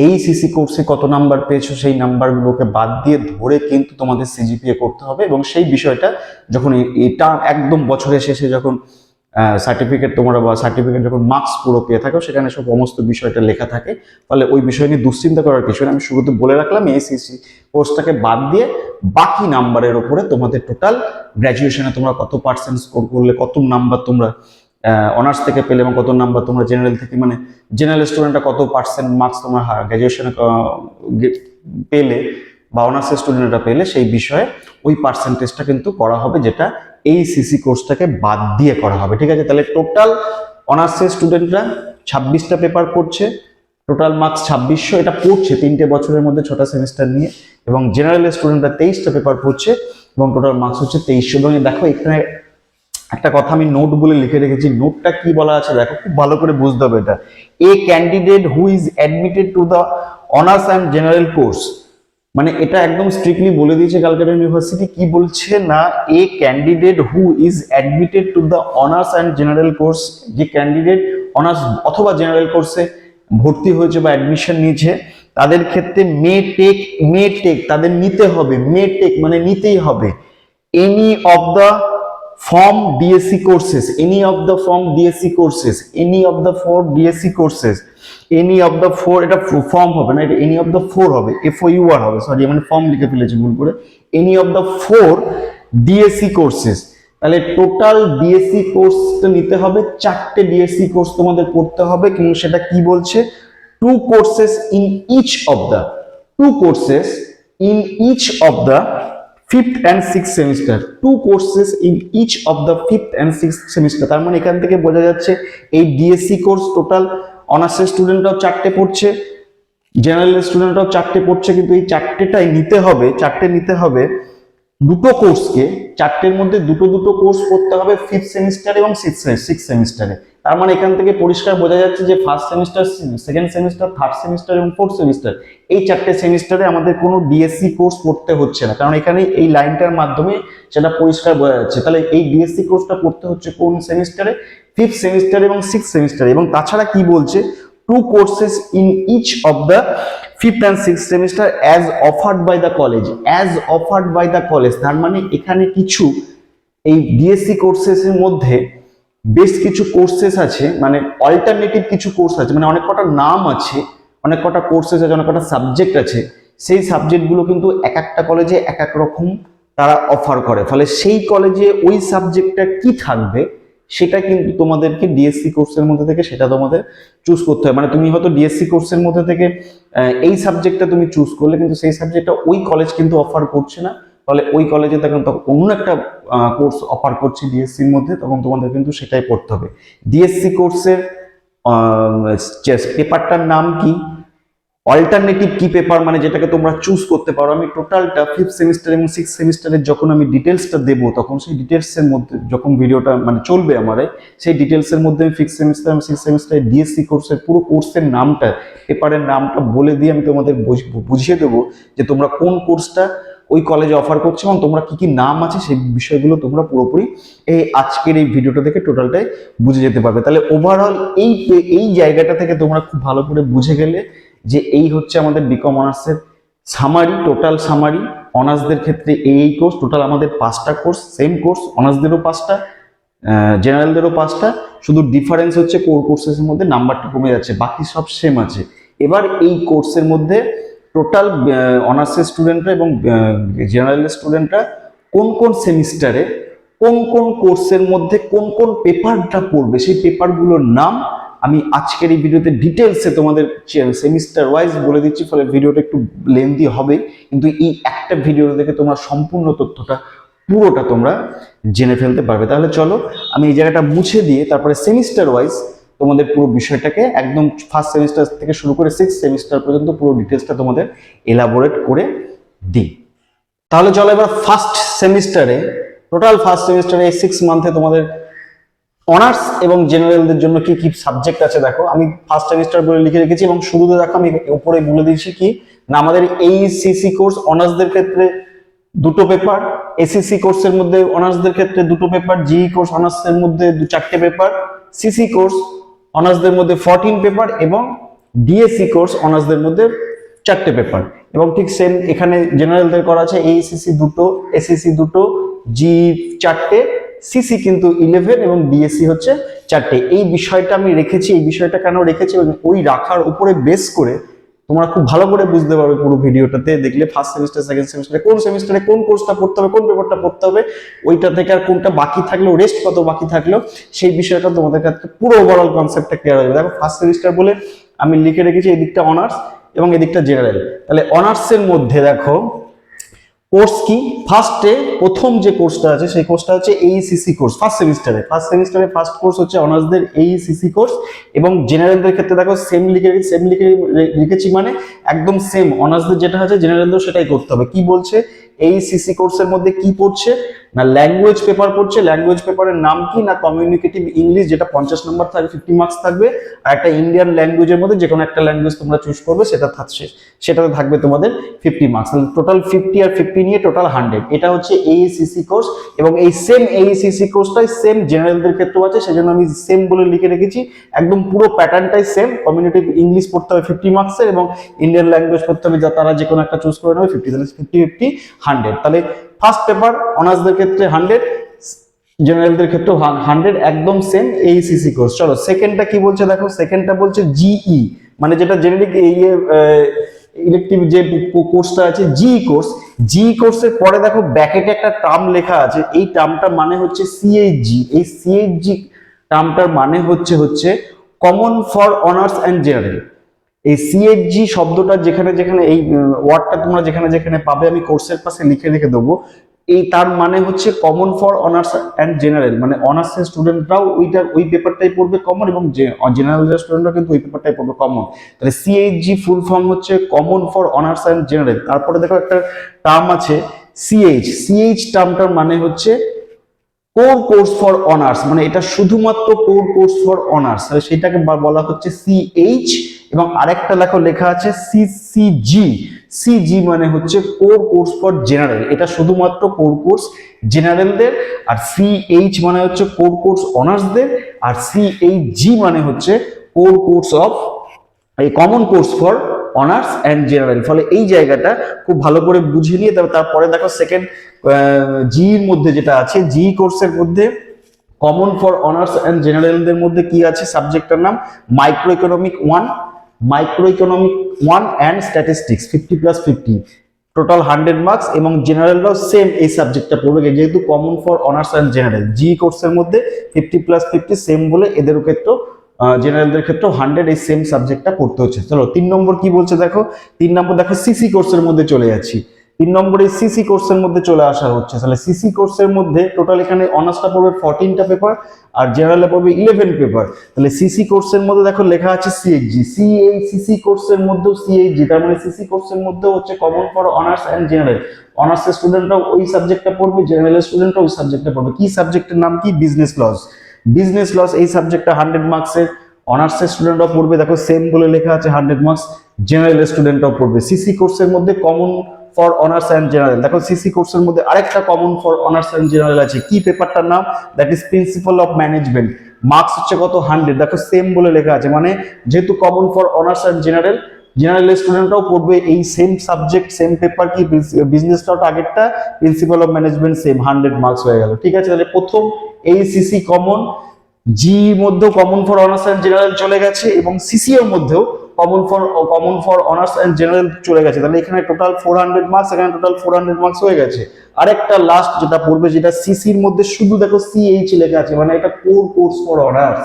এইসিসি কোর্সে কত নাম্বার পেয়েছো সেই নাম্বারগুলোকে বাদ দিয়ে ধরে কিন্তু তোমাদের সিজিপিএ করতে হবে। এবং সেই বিষয়টা যখন এটা একদম বছরের শেষে যখন সার্টিফিকেট যখন মার্কস পুরো পেয়ে থাকো, সেখানে সব সমস্ত বিষয়টা লেখা থাকে। ফলে ওই বিষয় নিয়ে দুশ্চিন্তা করার কিছু নেই। আমি শুরুতে বলে রাখলাম এইসিসি কোর্সটাকে বাদ দিয়ে বাকি নাম্বারের উপরে তোমাদের টোটাল গ্র্যাজুয়েশনে তোমরা কত পার্সেন্ট স্কোর করলে, কত নাম্বার তোমরা অনার্স থেকে পেলে এবং কত নাম্বার তোমরা জেনারেল থেকে, মানে জেনারেল স্টুডেন্টরা কত পার্সেন্ট মার্কস তোমরা গ্র্যাজুয়েশনে পেলে বা অনার্সের স্টুডেন্টরা পেলে, সেই বিষয়ে ওই পার্সেন্টেজটা কিন্তু করা হবে, যেটা এইসিসি কোর্সটাকে বাদ দিয়ে করা হবে। ঠিক আছে, তাহলে টোটাল অনার্সের স্টুডেন্টরা 26টা পেপার পড়ছে, টোটাল মার্কস 2600, এটা পড়ছে 3টে বছরের মধ্যে 6টা সেমিস্টার নিয়ে। এবং জেনারেল স্টুডেন্টরা 23টা পেপার পড়ছে এবং টোটাল মার্কস হচ্ছে 2300। এবং দেখো এখানে একটা কথা আমি নোট বলে লিখে রেখেছি, নোটটা কি বলা আছে দেখো, খুব ভালো করে বুঝতে হবে এটা। এ candidate who is admitted to the honours and general course, মানে এটা একদম স্ট্রিক্টলি বলে দিয়েছে ক্যালকাটা ইউনিভার্সিটি। কি বলছে না, এ candidate who is admitted to the honours and general course, যে ক্যান্ডিডেট অনার্স অথবা জেনারেল কোর্সে ভর্তি হয়েছে বা অ্যাডমিশন নিয়েছে, তাদের ক্ষেত্রে মে টেক তাদের নিতে হবে, মে টেক মানে নিতেই হবে any of the form DSC courses, any of the form DSC courses, any of the four DSC courses, any of the four, এটা ফর্ম হবে না, এটা any of the four হবে, FOUR হবে, সরি মানে ফর্ম লিখে ফেলেছি ভুল করে, any of the four DSC courses। তাহলে টোটাল ডিএসসি কোর্সটা নিতে হবে, 4টে ডিএসসি কোর্স তোমাদের পড়তে হবে। কিন্তু সেটা কি বলছে, 2 courses in each of the 2 courses in each of the 5th and 6th semester, 2 courses in each of the 5th and 6th semester। তার মানে এখান থেকে বোঝা যাচ্ছে এই ডিএসসি কোর্স টোটাল অনার্সের স্টুডেন্টরাও 4টে পড়ছে, জেনারেল স্টুডেন্টরাও 4টে পড়ছে, কিন্তু এই 4টেটাই নিতে হবে, 4টে নিতে হবে, দুটো কোর্সকে, 4টের মধ্যে দুটো কোর্স পড়তে হবে 5th সেমিস্টার এবং 6th সেমিস্টারে। তার মানে এখান থেকে পরিষ্কার বোঝা যাচ্ছে যে first semester, second semester, third semester এবং ফোর্থ সেমিস্টার, এই 4টে সেমিস্টারে আমাদের কোনো ডিএসসি কোর্স পড়তে হচ্ছে না, কারণ এখানে এই লাইনটার মাধ্যমে সেটা পরিষ্কার বোঝা যাচ্ছে। তাহলে এই ডিএসসি কোর্সটা পড়তে হচ্ছে কোন সেমিস্টারে, 5th সেমিস্টার এবং 6th সেমিস্টারে। এবং তাছাড়া কি বলছে, 2 courses in each of the 5th and 6th semester as offered by the college, as offered by the college। তার মানে এখানে কিছু এই ডিএসসি কোর্সেসের মধ্যে বেশ কিছু কোর্সেস আছে, মানে অল্টারনেটিভ কিছু কোর্স আছে, মানে অনেক কটা নাম আছে, অনেক কটা কোর্সেস আছে, অনেক কটা সাবজেক্ট আছে, সেই সাবজেক্টগুলো কিন্তু এক একটা কলেজে এক এক রকম তারা অফার করে। ফলে সেই কলেজে ওই সাবজেক্টটা কি থাকবে সেটা কিন্তু তোমাদেরকে ডিএসসি কোর্সের মধ্যে থেকে সেটা তোমাদের চুজ করতে হয়। মানে তুমি হয়তো ডিএসসি কোর্সের মধ্যে থেকে এই সাবজেক্টটা তুমি চুজ করলে, কিন্তু সেই সাবজেক্টটা ওই কলেজ কিন্তু অফার করছে না, ফলে ওই কলেজে তখন অন্য একটা কোর্স অফার করছে ডিএসসির মধ্যে, তখন তোমাদের কিন্তু সেটাই পড়তে হবে। ডিএসসি কোর্সের পেপারটার নাম কি, অল্টারনেটিভ কি পেপার, মানে যেটাকে তোমরা চুজ করতে পারো। আমি টোটালটা 5th সেমিস্টার এবং 6th সেমিস্টারের যখন আমি ডিটেলসটা দেবো, তখন সেই ডিটেলসের মধ্যে যখন ভিডিওটা মানে চলবে আমার, সেই ডিটেলসের মধ্যে আমি 5th সেমিস্টার এবং 6th সেমিস্টারের ডিএসসি কোর্সের পুরো কোর্সের নামটা, পেপারের নামটা বলে দিয়ে আমি তোমাদের বুঝিয়ে দেবো যে তোমরা কোন কোর্সটা ওই কলেজে অফার করছে এবং তোমরা কি কি নাম আছে সেই বিষয়গুলো তোমরা পুরোপুরি এই আজকের এই ভিডিওটা থেকে টোটালটাই বুঝে যেতে পারবে। তাহলে ওভারঅল এই জায়গাটা থেকে তোমরা খুব ভালো করে বুঝে গেলে যে এই হচ্ছে আমাদের বিকম অনার্সের সামারি, টোটাল সামারি। অনার্সদের ক্ষেত্রে এই কোর্স টোটাল আমাদের 5টা কোর্স, সেম কোর্স, অনার্সদেরও 5টা, জেনারেলদেরও 5টা, শুধু ডিফারেন্স হচ্ছে কোর কোর্সের মধ্যে নাম্বারটা কমে যাচ্ছে, বাকি সব সেম আছে। এবার এই কোর্সের মধ্যে টোটাল অনার্সের স্টুডেন্টরা এবং জেনারেল স্টুডেন্টরা কোন কোন সেমিস্টারে কোন কোন কোর্সের মধ্যে কোন কোন পেপারটা পড়বে, সেই পেপারগুলোর নাম আমি আজকের এই ভিডিওতে ডিটেলসে তোমাদের সেমিস্টার ওয়াইজ বলে দিচ্ছি। ফলে ভিডিওটা একটু লেন্দি হবে, কিন্তু এই একটা ভিডিও দেখে তোমরা সম্পূর্ণ তথ্যটা পুরোটা তোমরা জেনে ফেলতে পারবে। তাহলে চলো আমি এই জায়গাটা মুছে দিয়ে তারপরে সেমিস্টার ওয়াইজ তোমাদের পুরো বিষয়টাকে একদম ফার্স্ট সেমিস্টার থেকে শুরু করে 6th সেমিস্টার পর্যন্ত পুরো ডিটেলসটা তোমাদের এলাবোরেট করে দিই। তাহলে চলো এবার ফার্স্ট সেমিস্টারে, টোটাল ফার্স্ট সেমিস্টারে এই 6 মান্থে তোমাদের অনার্স এবং জেনারেলদের জন্য কি কি সাবজেক্ট আছে দেখো। আমি ফার্স্ট সেমিস্টার বলে লিখে রেখেছি এবং শুরুতে দেখো আমি উপরে বলে দিয়েছি কি না, আমাদের এইচএসসি কোর্স অনার্সদের ক্ষেত্রে 2টো পেপার, এসএসসি কোর্সের মধ্যে অনার্সদের ক্ষেত্রে 2টো পেপার, জিই কোর্স অনার্সের মধ্যে 4টে পেপার, সিসি কোর্স অনার্সদের মধ্যে 14 পেপার এবং ডিএসসি কোর্স অনার্সদের মধ্যে 4টে পেপার। এবং ঠিক সেম এখানে জেনারেলদের করা আছে এইচএসসি 2টো, এসএসসি 2টো, জিই 4টে, সিসি কিন্তু 11 এবং ডিএসসি হচ্ছে 4টে। এই বিষয়টা আমি রেখেছি। এই বিষয়টা কেন রেখেছি এবং ওই রাখার উপরে বেস করে তোমরা খুব ভালো করে বুঝতে পারবে পুরো ভিডিওটাতে দেখলে ফার্স্ট সেমিস্টার সেকেন্ড সেমিস্টারে কোন সেমিস্টারে কোন কোর্সটা পড়তে হবে, কোন পেপারটা পড়তে হবে, ওইটা থেকে আর কোনটা বাকি থাকলো, রেস্ট কত বাকি থাকলো, সেই বিষয়টা তোমাদের কাছে পুরো ওভারঅল কনসেপ্টটা ক্লিয়ার হয়ে যাবে। দেখো ফার্স্ট সেমিস্টার বলে আমি লিখে রেখেছি এই দিকটা অনার্স এবং এদিকটা জেনারেল। তাহলে অনার্সের মধ্যে দেখো কোর্স কি, ফার্স্টে প্রথম যে কোর্সটা আছে সেই কোর্সটা হচ্ছে এইচএসসি কোর্স। ফার্স্ট সেমিস্টারে ফার্স্ট কোর্স হচ্ছে অনার্সদের এইচএসসি কোর্স এবং জেনারেলদের ক্ষেত্রে দেখো সেম লিখেছি মানে একদম সেম অনার্সদের যেটা আছে জেনারেলদের সেটাই করতে হবে। কি বলছে, এইচএসসি কোর্সের মধ্যে কি পড়ছে না ল্যাঙ্গুয়েজ পেপার পড়ছে। ল্যাঙ্গুয়েজ পেপারের নাম কি না কমিউনিকেটিভ ইংলিশ, যেটা 50 নম্বর থাকবে, 50 মার্কস থাকবে। আর একটা ইন্ডিয়ান ল্যাঙ্গুয়েজের মধ্যে যে কোনো একটা ল্যাঙ্গুয়েজ তোমরা চুজ করবে সেটাতে থাকবে তোমাদের 50 মার্কস। টোটাল 50 আর 50 নিয়ে টোটাল 100। এটা হচ্ছে এইচএসসি কোর্স এবং এই সেম এইচএসসি কোর্সটাই সেম জেনারেলদের ক্ষেত্রেও আছে, সেজন্য আমি সেম বলে লিখে রেখেছি। একদম পুরো প্যাটার্নটাই সেম। কমিউনিকেটিভ ইংলিশ পড়তে হবে 50 মার্কসের এবং ইন্ডিয়ান ল্যাঙ্গুয়েজ পড়তে হবে, যা তারা যে কোনো একটা চুজ করে নেবে 50, তাহলে 50 100। তাহলে ফার্স্ট পেপার অনার্সদের ক্ষেত্রে 100, জেনারেলদের ক্ষেত্রে 100, একদম সেম এইচএসসি কোর্স। চলো সেকেন্ডটা কি বলছে দেখো, সেকেন্ডটা বলছে জিই, মানে যেটা জেনারিক ইলেকটিভ যে কোর্সটা আছে জিই কোর্স। জিই কোর্সের পরে দেখো ব্র্যাকেটে একটা টার্ম লেখা আছে, এই টার্মটার মানে হচ্ছে সিএইচজি। এই সিএইচজি টার্মটার মানে হচ্ছে common for honours and general. এই সিএইচজি শব্দটা যেখানে যেখানে এই ওয়ার্ডটা তোমরা যেখানে যেখানে পাবে আমি কোর্সের পাশে লিখে রেখে দেবো। এই তার মানে হচ্ছে common for honours and general, মানে অনার্সের স্টুডেন্টরাও ওই পেপারটাই পড়বে কমন এবং জেনারেল স্টুডেন্টরা কিন্তু ওই পেপারটাই পড়বে কমন। তাহলে সিএইচজি ফুল ফর্ম হচ্ছে common for honours and general. তারপরে দেখো একটা টার্ম আছে সিএইচ টার্মটার মানে হচ্ছে কোর কোর্স ফর অনার্স, মানে এটা শুধুমাত্র কোর কোর্স ফর অনার্স, তাহলে সেটাকে বলা হচ্ছে সিএইচ। এবং আরেকটা লেখা আছে সিজি মানে হচ্ছে কোর কোর্স ফর জেনারেল, এটা শুধুমাত্র কোর কোর্স জেনারেলদের। আর সিএইচ মানে হচ্ছে কোর কোর্স অনার্সদের, আর সিএইচজি মানে হচ্ছে কোর কোর্স অফ এই common course for honours and general. ফলে এই জায়গাটা খুব ভালো করে বুঝে নিয়ে তারপরে দেখো সেকেন্ড জিইর মধ্যে যেটা আছে, জিই কোর্সের মধ্যে কমন ফর অনার্স অ্যান্ড জেনারেলদের মধ্যে কি আছে, সাবজেক্টটার নাম micro economic 1 and statistics 50+50, total 100 marks. এবং জেনারেলরাও সেম এই সাবজেক্টটা পড়বে, যেহেতু common for honours and general. GE কোর্সের মধ্যে 50+50 সেম বলে এদের ক্ষেত্রেও জেনারেলদের ক্ষেত্রেও 100 এই সেম সাবজেক্টটা পড়তে হচ্ছে। চলো 3 নম্বর কি বলছে দেখো, 3 নম্বর দেখো সিসি কোর্সের মধ্যে চলে যাচ্ছি। 3 নম্বরে সিসি কোর্সের মধ্যে চলে আসা হচ্ছে। তাহলে সিসি কোর্সের মধ্যে টোটাল এখানে অনার্সটা পড়বে 14টা পেপার আর জেনারেলে পড়বে 11 পেপার। তাহলে সিসি কোর্সের মধ্যে দেখো লেখা আছে সিএইচজি, সিসি কোর্সের মধ্যেও সিএইচজি, তার মানে সিসি কোর্সের মধ্যেও হচ্ছে common for honours and general. অনার্সের স্টুডেন্টরাও ওই সাবজেক্টটা পড়বে, জেনারেলের স্টুডেন্টরাও ওই সাবজেক্টটা পড়বে। কি সাবজেক্টের নাম কি, বিজনেস লস। এই সাবজেক্টটা 100 মার্কসের, অনার্সের স্টুডেন্টরাও পড়বে, দেখো সেম বলে লেখা আছে 100 মার্কস, জেনারেল স্টুডেন্টরাও পড়বে। সিসি কোর্সের মধ্যে common for honours and general, দেখো সিসি কোর্সের মধ্যে আরেকটা common for honours and general আছে। কি পেপারটার নাম, that is principal of management. Marks হচ্ছে কত, 100, দেখো সেম বলে লেখা আছে, মানে যেহেতু common for honours and general স্টুডেন্টরাও পড়বে এই সেম সাবজেক্ট সেম পেপার। কি বিজনেসটাও আগেরটা, principal of management same, 100 marks হয়ে গেল। ঠিক আছে, তাহলে প্রথম এইচএসসি কমন, জি মধ্যেও common for honours and general চলে গেছে এবং সিসি এর মধ্যেও common for honours and general চলে গেছে, তাহলে এখানে টোটাল 400 মার্কস, এখানে টোটাল 400 মার্কস হয়ে গেছে। আরেকটা লাস্ট যেটা পড়বে, যেটা সিসির মধ্যে শুধু দেখো সিএইচ লেখা আছে, মানে এটা core course for honours.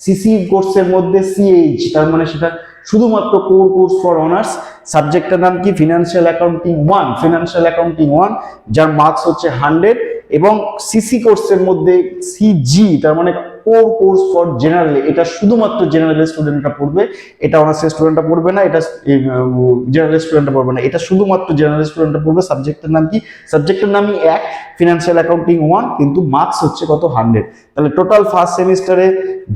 CC কোর্সের মধ্যে সিএইচ, তার মানে সেটা শুধুমাত্র কোর কোর্স ফর অনার্স। সাবজেক্টের নাম কি? ফিনান্সিয়াল অ্যাকাউন্টিং 1, ফিনান্সিয়াল অ্যাকাউন্টিং 1, যার মার্কস হচ্ছে 100। এবং সিসি কোর্সের মধ্যে সিজি, তার মানে কোর কোর্স ফর জেনারেল, এটা শুধুমাত্র জেনারেল স্টুডেন্টরা পড়বে, এটা অনার্সের স্টুডেন্টরা পড়বে না, এটা জেনারেল স্টুডেন্টরা পড়বে না, এটা শুধুমাত্র জেনারেল স্টুডেন্টরা পড়বে। সাবজেক্টের নাম কি? সাবজেক্টের নামই এক, ফিনান্সিয়াল অ্যাকাউন্টিং 1, কিন্তু মার্কস হচ্ছে কত? 100। তাহলে টোটাল ফার্স্ট সেমিস্টারে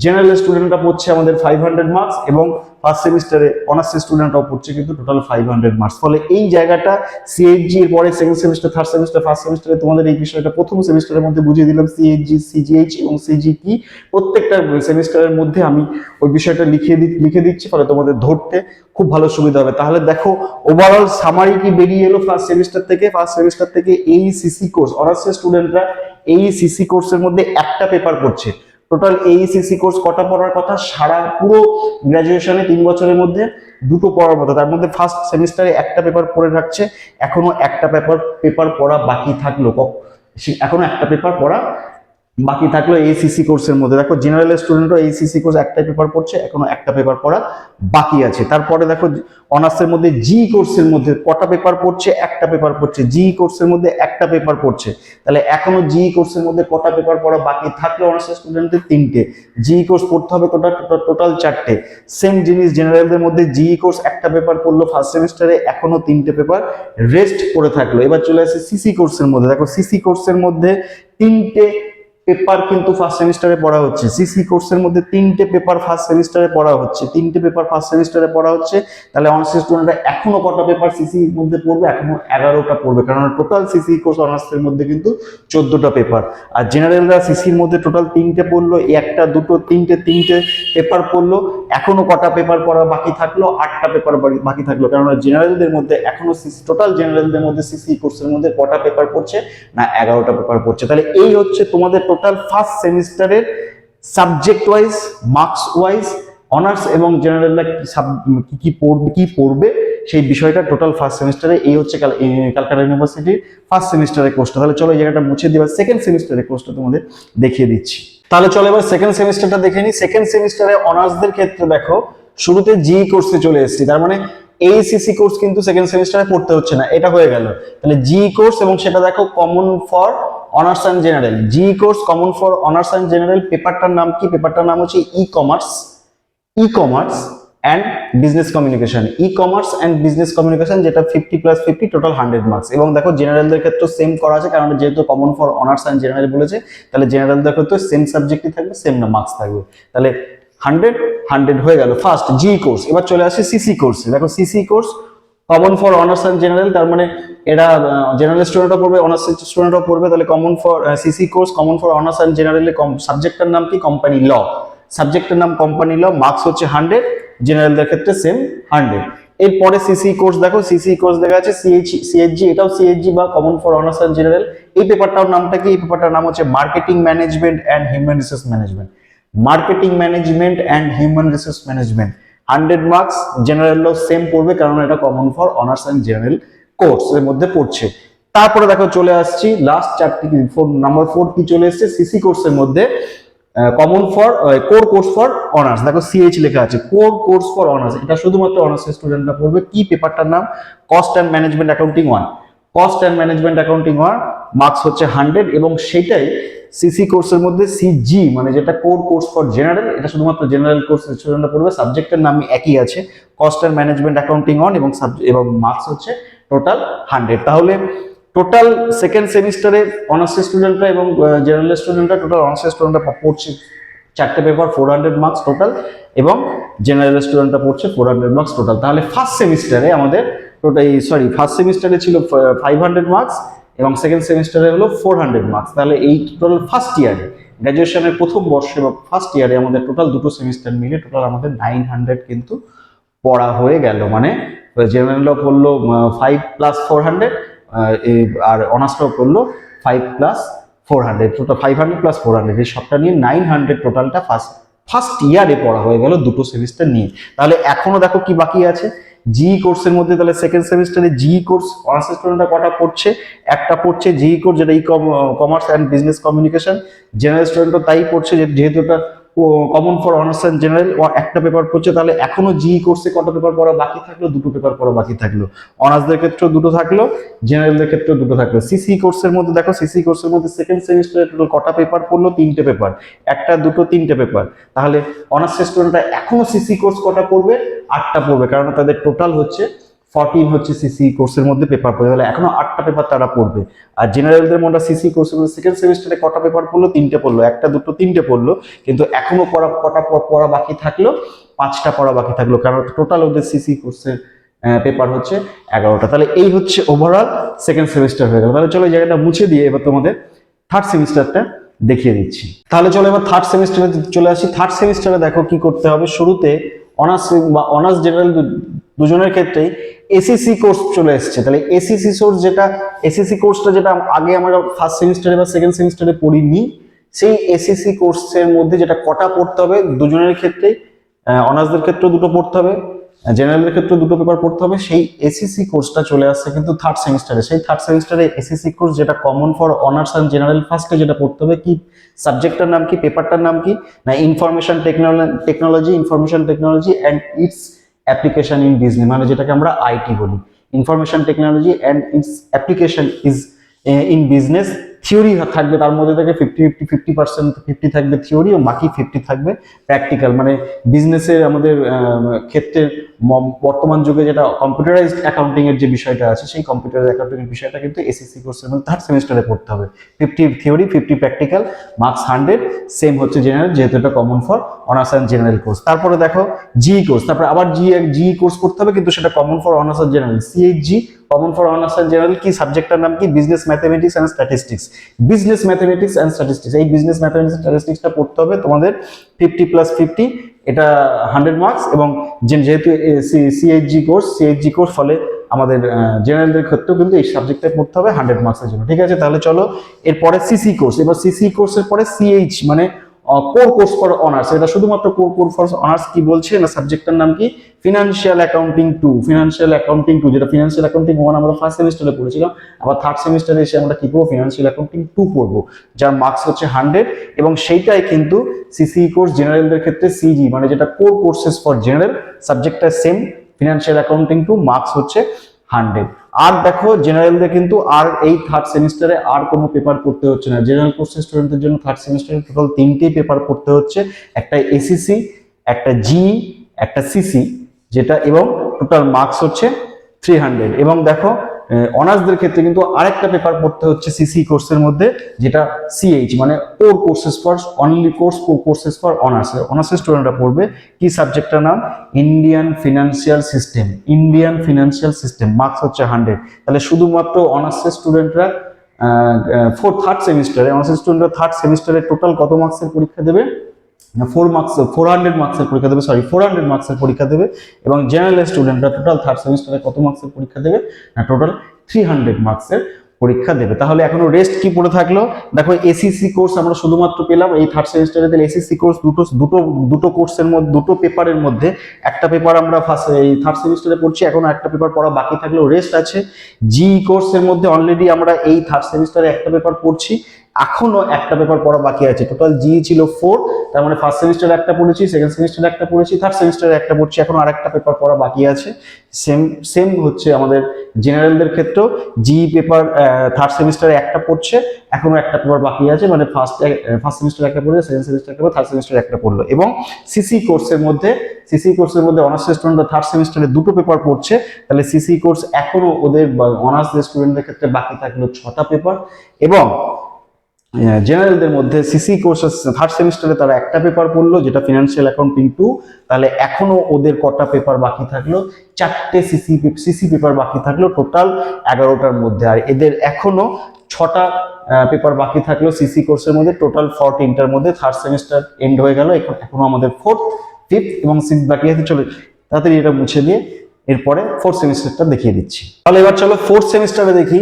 জেনারেল স্টুডেন্টরা পড়ছে আমাদের 500 মার্কস, এবং ফার্স্ট সেমিস্টারে অনার্সের স্টুডেন্টরাও পড়ছে কিন্তু টোটাল 500 মার্কস। ফলে এই জায়গাটা সিএইচজি এর পরে second semester, third semester, first সেমিস্টারে তোমাদের এই বিষয়টা প্রথম সেমিস্টারের মধ্যে বুঝিয়ে দিলাম, সিএইচজি, সিজিএইচ এবং সিজি কি। প্রত্যেকটা সেমিস্টারের মধ্যে আমি ওই বিষয়টা লিখে দিচ্ছি, ফলে তোমাদের ধরতে খুব ভালো সুবিধা হবে। তাহলে দেখো ওভারঅল সামারি কি বেরিয়ে এলো ফার্স্ট সেমিস্টার থেকে? ফার্স্ট সেমিস্টার থেকে এই সিসি কোর্স, অনার্সের স্টুডেন্টরা এই সিসি কোর্সের মধ্যে একটা পেপার পড়ছে। টোটাল এইসিসি কোর্স কটা পড়ার কথা? সারা পুরো গ্রাজুয়েশনে 3 বছরের মধ্যে দুটো পড়ার কথা, তার মধ্যে ফার্স্ট সেমিস্টারে একটা পেপার পড়ে রাখছে। এখনো একটা পেপার পড়া বাকি থাকলো, এখনো একটা পেপার পড়া বাকি থাকলো এইসিসি কোর্সের মধ্যে। দেখো জেনারেল স্টুডেন্টরা এইসিসি কোর্স একটাই পেপার পড়ছে, এখনো একটা পেপার পড়া বাকি আছে। তারপরে দেখো অনার্সের মধ্যে জি কোর্সের মধ্যে কটা পেপার পড়ছে? একটা পেপার পড়ছে। জি কোর্সের মধ্যে একটা পেপার পড়ছে, তাহলে এখনো জি কোর্সের মধ্যে কটা পেপার পড়া বাকি থাকলো? অনার্সের স্টুডেন্টদের 3টে। জি কোর্স পড়তে হবে টোটাল 4টে। সেম জিনিস জেনারেলদের মধ্যে জি কোর্স একটা পেপার পড়লো ফার্স্ট সেমিস্টারে, এখনো 3টে পেপার রেস্ট পড়ে থাকলো। এবার চলে আসে সিসি কোর্সের মধ্যে। দেখো সিসি কোর্সের মধ্যে 3টে পেপার কিন্তু ফার্স্ট সেমিস্টারে পড়া হচ্ছে। সিসি কোর্সের মধ্যে 3টে পেপার ফার্স্ট সেমিস্টারে পড়া হচ্ছে, 3টে পেপার ফার্স্ট সেমিস্টারে পড়া হচ্ছে। তাহলে অনার্সের স্টুডেন্টরা এখনো কটা পেপার সিসির মধ্যে পড়বে? এখনো 11টা পড়বে, কারণ টোটাল সিসি কোর্স অনার্সের মধ্যে কিন্তু 14টা পেপার। আর জেনারেলরা সিসির মধ্যে টোটাল 3টে পড়লো, একটা দুটো তিনটে পেপার পড়লো। এখনো কটা পেপার পড়া বাকি থাকলো? 8টা পেপার বাকি থাকলো, কারণ জেনারেলদের মধ্যে এখনো টোটাল জেনারেলদের মধ্যে সিসি কোর্সের মধ্যে কটা পেপার পড়ছে? না 11টা পেপার পড়ছে। তাহলে এই হচ্ছে তোমাদের টোটাল ফার্স্ট সেমিস্টারের subject wise, marks wise, honours এবং জেনারেলরা কি পড়বে সেই বিষয়টা টোটাল ফার্স্ট সেমিস্টারে। এই হচ্ছে ক্যালকাটা ইউনিভার্সিটির ফার্স্ট সেমিস্টারের কোর্সটা। তাহলে চলো এই জায়গাটা মুছে দিবা, সেকেন্ড সেমিস্টারের কোর্সটা তোমাদের দেখিয়ে দিচ্ছি। তাহলে চলো এবার সেকেন্ড সেমিস্টারটা দেখে নিই। সেকেন্ড সেমিস্টারে অনার্সদের ক্ষেত্রে দেখো শুরুতে জি কোর্সে চলে এসেছি, তার মানে এইসিসি কোর্স কিন্তু সেকেন্ড সেমিস্টারে পড়তে হচ্ছে না, এটা হয়ে গেল। তাহলে জি কোর্স, এবং সেটা দেখো common for honours and general. G course common for honours and general. পেপারটার নাম কি? পেপারটার নাম হচ্ছে e commerce and business communication. E commerce and business communication, যেটা 50+50 টোটাল 100 মার্কস। এবং দেখো জেনারেলদের ক্ষেত্রে সেম করা আছে, কারণ যেহেতু common for honours and general বলেছে, তাহলে জেনারেলদের ক্ষেত্রে সেম সাবজেক্টই থাকবে, সেম না মার্কস থাকবে। তাহলে 100 হয়ে গেল ফার্স্ট জি কোর্স। এবার চলে আসে সিসি কোর্সে। দেখো CC course common for honours and general, তার মানে এরা জেনারেল স্টুডেন্টও পড়বে, অনার্স স্টুডেন্টও পড়বে। তাহলে common for CC course common for honours and general. সাবজেক্টের নাম কি? Company law. সাবজেক্টের নাম কোম্পানি ল, মার্কস হচ্ছে 100, জেনারেলদের ক্ষেত্রে সেম 100। এরপরে সিসি কোর্স দেখো, সিসি কোর্স দেখা আছে সিএইচজি, এটাও সিএইচজি বা common for honours and general. এই পেপারটার নামটা কি? এই পেপারটার নাম হচ্ছে marketing management and human resource management. Marketing management and human resource management, 100 marks. জেনারেলও সেম পড়বে, কারণ এটা common for honours and general course এর মধ্যে পড়ছে। তারপরে দেখো চলে আসছি লাস্ট চারটি, নাম্বার 4 কি চলে এসেছে সিসি কোর্সের মধ্যে? Common for core course for honours. দেখো সিএইচ লেখা আছে, কোর কোর্স ফর অনার্স। এটা শুধুমাত্র অনার্সের স্টুডেন্টরা পড়বে। কি? পেপারটার নাম cost and management accounting 1। Cost and management accounting 1, marks হচ্ছে 100, এবং সেটাই সিসি কোর্সের মধ্যে সিজি, মানে যেটা কোর কোর্স ফর জেনারেল, এটা শুধুমাত্র জেনারেল কোর্স স্টুডেন্টরা পড়বে। সাবজেক্টের নাম একই আছে, কস্ট অ্যান্ড ম্যানেজমেন্ট অ্যাকাউন্টিং 1, এবং মার্কস হচ্ছে টোটাল 100। তাহলে টোটাল সেকেন্ড সেমিস্টারে অনার্স স্টুডেন্টরা এবং জেনারেল স্টুডেন্টরা, টোটাল অনার্স স্টুডেন্টরা পড়ছে 4টে পেপার 400 মার্কস টোটাল, এবং জেনারেল স্টুডেন্টরা পড়ছে 400 মার্কস টোটাল। তাহলে ফার্স্ট সেমিস্টারে আমাদের ফার্স্ট সেমিস্টারে ছিল 500 মার্কস, এবং সেকেন্ড সেমিস্টারে হলো 400 মার্কস। তাহলে এই টোটাল ফার্স্ট ইয়ারে, গ্র্যাজুয়েশনের প্রথম বর্ষে বা ফার্স্ট ইয়ারে আমাদের টোটাল দুটো সেমিস্টার মিলে টোটাল আমাদের 900 কিন্তু পড়া হয়ে গেল। মানে জেনারেলও পড়লো 5+400, আর অনার্সটাও করলো 5+400, টোটাল 500+400, এই সবটা নিয়ে 900 টোটালটা ফার্স্ট ফার্স্ট ইয়ারে পড়া হয়ে গেল দুটো সেমিস্টার নিয়ে। তাহলে এখনো দেখো কি বাকি আছে, জি কোর্সের মধ্যে তাহলে সেকেন্ড সেমিস্টারে জি কোর্স অনার্স স্টুডেন্টরা কটা পড়ছে, একটা পড়ছে জি কোর্স যেটা commerce and business communication, general স্টুডেন্টও তাই পড়ছে যেহেতু এটা common for honours and general, একটা পেপার পড়ছে। তাহলে এখনো জি কোর্সে কটা পেপার পড়া বাকি থাকলো, দুটো পেপার পড়া বাকি থাকলো। অনার্সদের ক্ষেত্রেও দুটো থাকলো, জেনারেলদের ক্ষেত্রেও দুটো থাকলো। সিসি কোর্সের মধ্যে দেখো, সিসি কোর্সের মধ্যে সেকেন্ড সেমিস্টারে টোটাল কটা পেপার পড়লো, তিনটে পেপার, একটা দুটো তিনটে পেপার। তাহলে অনার্স স্টুডেন্টরা এখনো সিসি কোর্স কটা পড়বে, 8টা পড়বে, কারণ তাদের টোটাল হচ্ছে 14 হচ্ছে সিসি কোর্সের মধ্যে পেপার পড়বে, তাহলে এখনো 8টা পেপার তারা পড়বে। আর জেনারেলদের মধ্যে সিসি কোর্সের মধ্যে সেকেন্ড সেমিস্টারে কটা পেপার পড়লো, 3টে পড়লো, একটা দুটো তিনটে পড়লো, কিন্তু এখনো কটা পড়া বাকি থাকলো, 5টা পড়া বাকি থাকলো, কারণ টোটাল ওদের সিসি কোর্সের পেপার হচ্ছে 11টা। তাহলে এই হচ্ছে ওভারঅল সেকেন্ড সেমিস্টার হয়ে গেল। তাহলে চলো এই জায়গাটা মুছে দিয়ে এবার তোমাদের থার্ড সেমিস্টারটা দেখিয়ে দিচ্ছি। তাহলে চলো এবার থার্ড সেমিস্টারে চলে আসি। থার্ড সেমিস্টারে দেখো কি করতে হবে, শুরুতে অনার্স জেনারেল দুজনের ক্ষেত্রেই এসিসি কোর্স চলে এসেছে। তাহলে এসিসি কোর্সটা যেটা আগে আমরা ফার্স্ট সেমিস্টারে বা সেকেন্ড সেমিস্টারে পড়িনি, সেই এসিসি কোর্সের মধ্যে যেটা কটা পড়তে হবে দুজনের ক্ষেত্রেই, অনার্সদের ক্ষেত্রেও দুটো পড়তে হবে, জেনারেলের ক্ষেত্রে দুটো পেপার পড়তে হবে, সেই এসিসি কোর্সটা চলে আসছে কিন্তু থার্ড সেমিস্টারে। সেই থার্ড সেমিস্টারে এসিসি কোর্স যেটা common for honours and general ফার্স্টে যেটা পড়তে হবে, কি সাবজেক্টটার নাম কি, পেপারটার নাম কি, না information technology and it's application in business, মানে যেটাকে আমরা আইটি বলি। Information technology and it's application is in business. Theory থাকবে তার মধ্যে থেকে 50% থাকবে থিওরি, এবং বাকি 50 থাকবে প্র্যাকটিক্যাল, মানে বিজনেসের আমাদের ক্ষেত্রে বর্তমান যুগে যেটা কম্পিউটারাইজড অ্যাকাউন্টিং এর যে বিষয়টা আছে, সেই কম্পিউটারাইজড অ্যাকাউন্টিং এর বিষয়টা কিন্তু এসএসসি কোর্সের মধ্যে থার্ড সেমিস্টারে পড়তে হবে। 50 থিওরি 50 প্র্যাকটিক্যাল, মার্কস 100, সেম হচ্ছে জেনারেল, যেহেতু এটা common for honours and general course. তারপরে দেখো জি কোর্স, তারপরে আবার জি কোর্স করতে হবে, কিন্তু সেটা common for honours and general. CHG common for honours and general, কি সাবজেক্টটার নাম কি, business mathematics and statistics. Business mathematics and statistics, এই বিজনেস ম্যাথমেটিক্স অ্যান্ড স্ট্যাটিস্টিক্সটা পড়তে হবে তোমাদের 50+50, এটা 100 মার্কস। এবং যেহেতু সিএইচজি কোর্স, ফলে আমাদের জেনারেলদের ক্ষেত্রেও কিন্তু এই সাবজেক্টটা পড়তে হবে 100 মার্কসের জন্য। ঠিক আছে, তাহলে চলো এরপরে সিসি কোর্স। এবার সিসি কোর্সের পরে সিএইচ মানে কোর কোর্স ফর অনার্স, এটা শুধুমাত্র কোর ফর অনার্স। কি বলছে না, সাবজেক্টটার নাম কি, ফিনান্সিয়াল অ্যাকাউন্টিং 2, যেটা ফিনান্সিয়াল অ্যাকাউন্টিং 1 আমরা ফার্স্ট সেমিস্টারে পড়েছিলাম। আবার থার্ড সেমিস্টারে এসে আমরা কি করবো, ফিনান্সিয়াল অ্যাকাউন্টিং 2 পড়বো, যার মার্কস হচ্ছে 100। এবং সেইটাই কিন্তু সিসি কোর্স জেনারেলদের ক্ষেত্রে সিজি, মানে যেটা কোর কোর্সেস ফর জেনারেল, সাবজেক্টটা সেম, ফিনান্সিয়াল অ্যাকাউন্টিং 2, মার্কস হচ্ছে 100। আর দেখো জেনারেলদের কিন্তু আর এই থার্ড সেমিস্টারে আর কোনো পেপার পড়তে হচ্ছে না। জেনারেল কোর্সের স্টুডেন্টদের জন্য থার্ড সেমিস্টারে টোটাল 3টেই পেপার পড়তে হচ্ছে, একটা এসিসি, একটা জি, একটা সিসি, যেটা, এবং টোটাল মার্কস হচ্ছে 300। এবং দেখো অনার্সদের ক্ষেত্রে কিন্তু আরেকটা পেপার পড়তে হচ্ছে সিসি কোর্সের মধ্যে, যেটা সিএইচ মানে কোর কোর্সেস ফর অনার্সের স্টুডেন্টরা পড়বে। কি সাবজেক্টটার নাম, ইন্ডিয়ান ফিনান্সিয়াল সিস্টেম, মার্কস হচ্ছে 100। তাহলে শুধুমাত্র অনার্সের স্টুডেন্টরা থার্ড সেমিস্টারে টোটাল কত মার্কসের পরীক্ষা দেবে, 400 মার্কসের পরীক্ষা দেবে, 400 মার্কসের পরীক্ষা দেবে। এবং জেনারেল স্টুডেন্টরা টোটাল থার্ড সেমিস্টারে কত মার্কসের পরীক্ষা দেবে, না টোটাল 300 মার্কসের পরীক্ষা দেবে। তাহলে এখনো রেস্ট কি পড়ে থাকলো, দেখো এসিসি কোর্স আমরা শুধুমাত্র পেলাম এই থার্ড সেমিস্টারে। তাহলে এসিসি কোর্স দুটো কোর্সের মধ্যে, দুটো পেপারের মধ্যে একটা পেপার আমরা এই থার্ড সেমিস্টারে পড়ছি, এখনো একটা পেপার পড়া বাকি থাকলেও রেস্ট আছে। জি কোর্সের মধ্যে অলরেডি আমরা এই থার্ড সেমিস্টারে একটা পেপার পড়ছি, এখনো একটা পেপার পড়া বাকি আছে। টোটাল জি ছিল 4, তার মানে ফার্স্ট সেমিস্টারে একটা পড়েছি, সেকেন্ড সেমিস্টারে একটা পড়েছি, থার্ড সেমিস্টারে একটা পড়ছি, এখন আরেকটা পেপার পড়া বাকি আছে। সেম হচ্ছে আমাদের জেনারেলদের ক্ষেত্রেও, জি পেপার থার্ড সেমিস্টারে একটা পড়ছে, এখনো একটা পেপার বাকি আছে, মানে ফার্স্ট সেমিস্টারে একটা পড়েছে, সেকেন্ড সেমিস্টারে একটা, থার্ড সেমিস্টারে একটা পড়লো। এবং সিসি কোর্সের মধ্যে অনার্স স্টুডেন্টরা থার্ড সেমিস্টারে দুটো পেপার পড়ছে, তাহলে সিসি কোর্স এখনো ওদের অনার্স স্টুডেন্টদের ক্ষেত্রে বাকি থাকলো 6টা পেপার। এবং জেনারেলদের মধ্যে সিসি কোর্সের থার্ড সেমিস্টারে তারা একটা পেপার পড়লো, যেটা ফিনান্সিয়াল অ্যাকাউন্টিং 2, তাহলে এখনো ওদের কটা পেপার বাকি থাকলো, 4টে সিসি পেপার বাকি থাকলো টোটাল 11টার মধ্যে। আর এদের এখনো 6টা পেপার বাকি থাকলো সিসি কোর্সের মধ্যে, টোটাল 14টার মধ্যে। থার্ড সেমিস্টার এন্ড হয়ে গেল, এখনো আমাদের 4th, 5th এবং 6th বাকি আছে। চলে তাড়াতাড়ি এটা মুছে দিয়ে এরপরে 4th সেমিস্টারটা দেখিয়ে দিচ্ছি। তাহলে এবার চলো 4th সেমিস্টারে দেখি।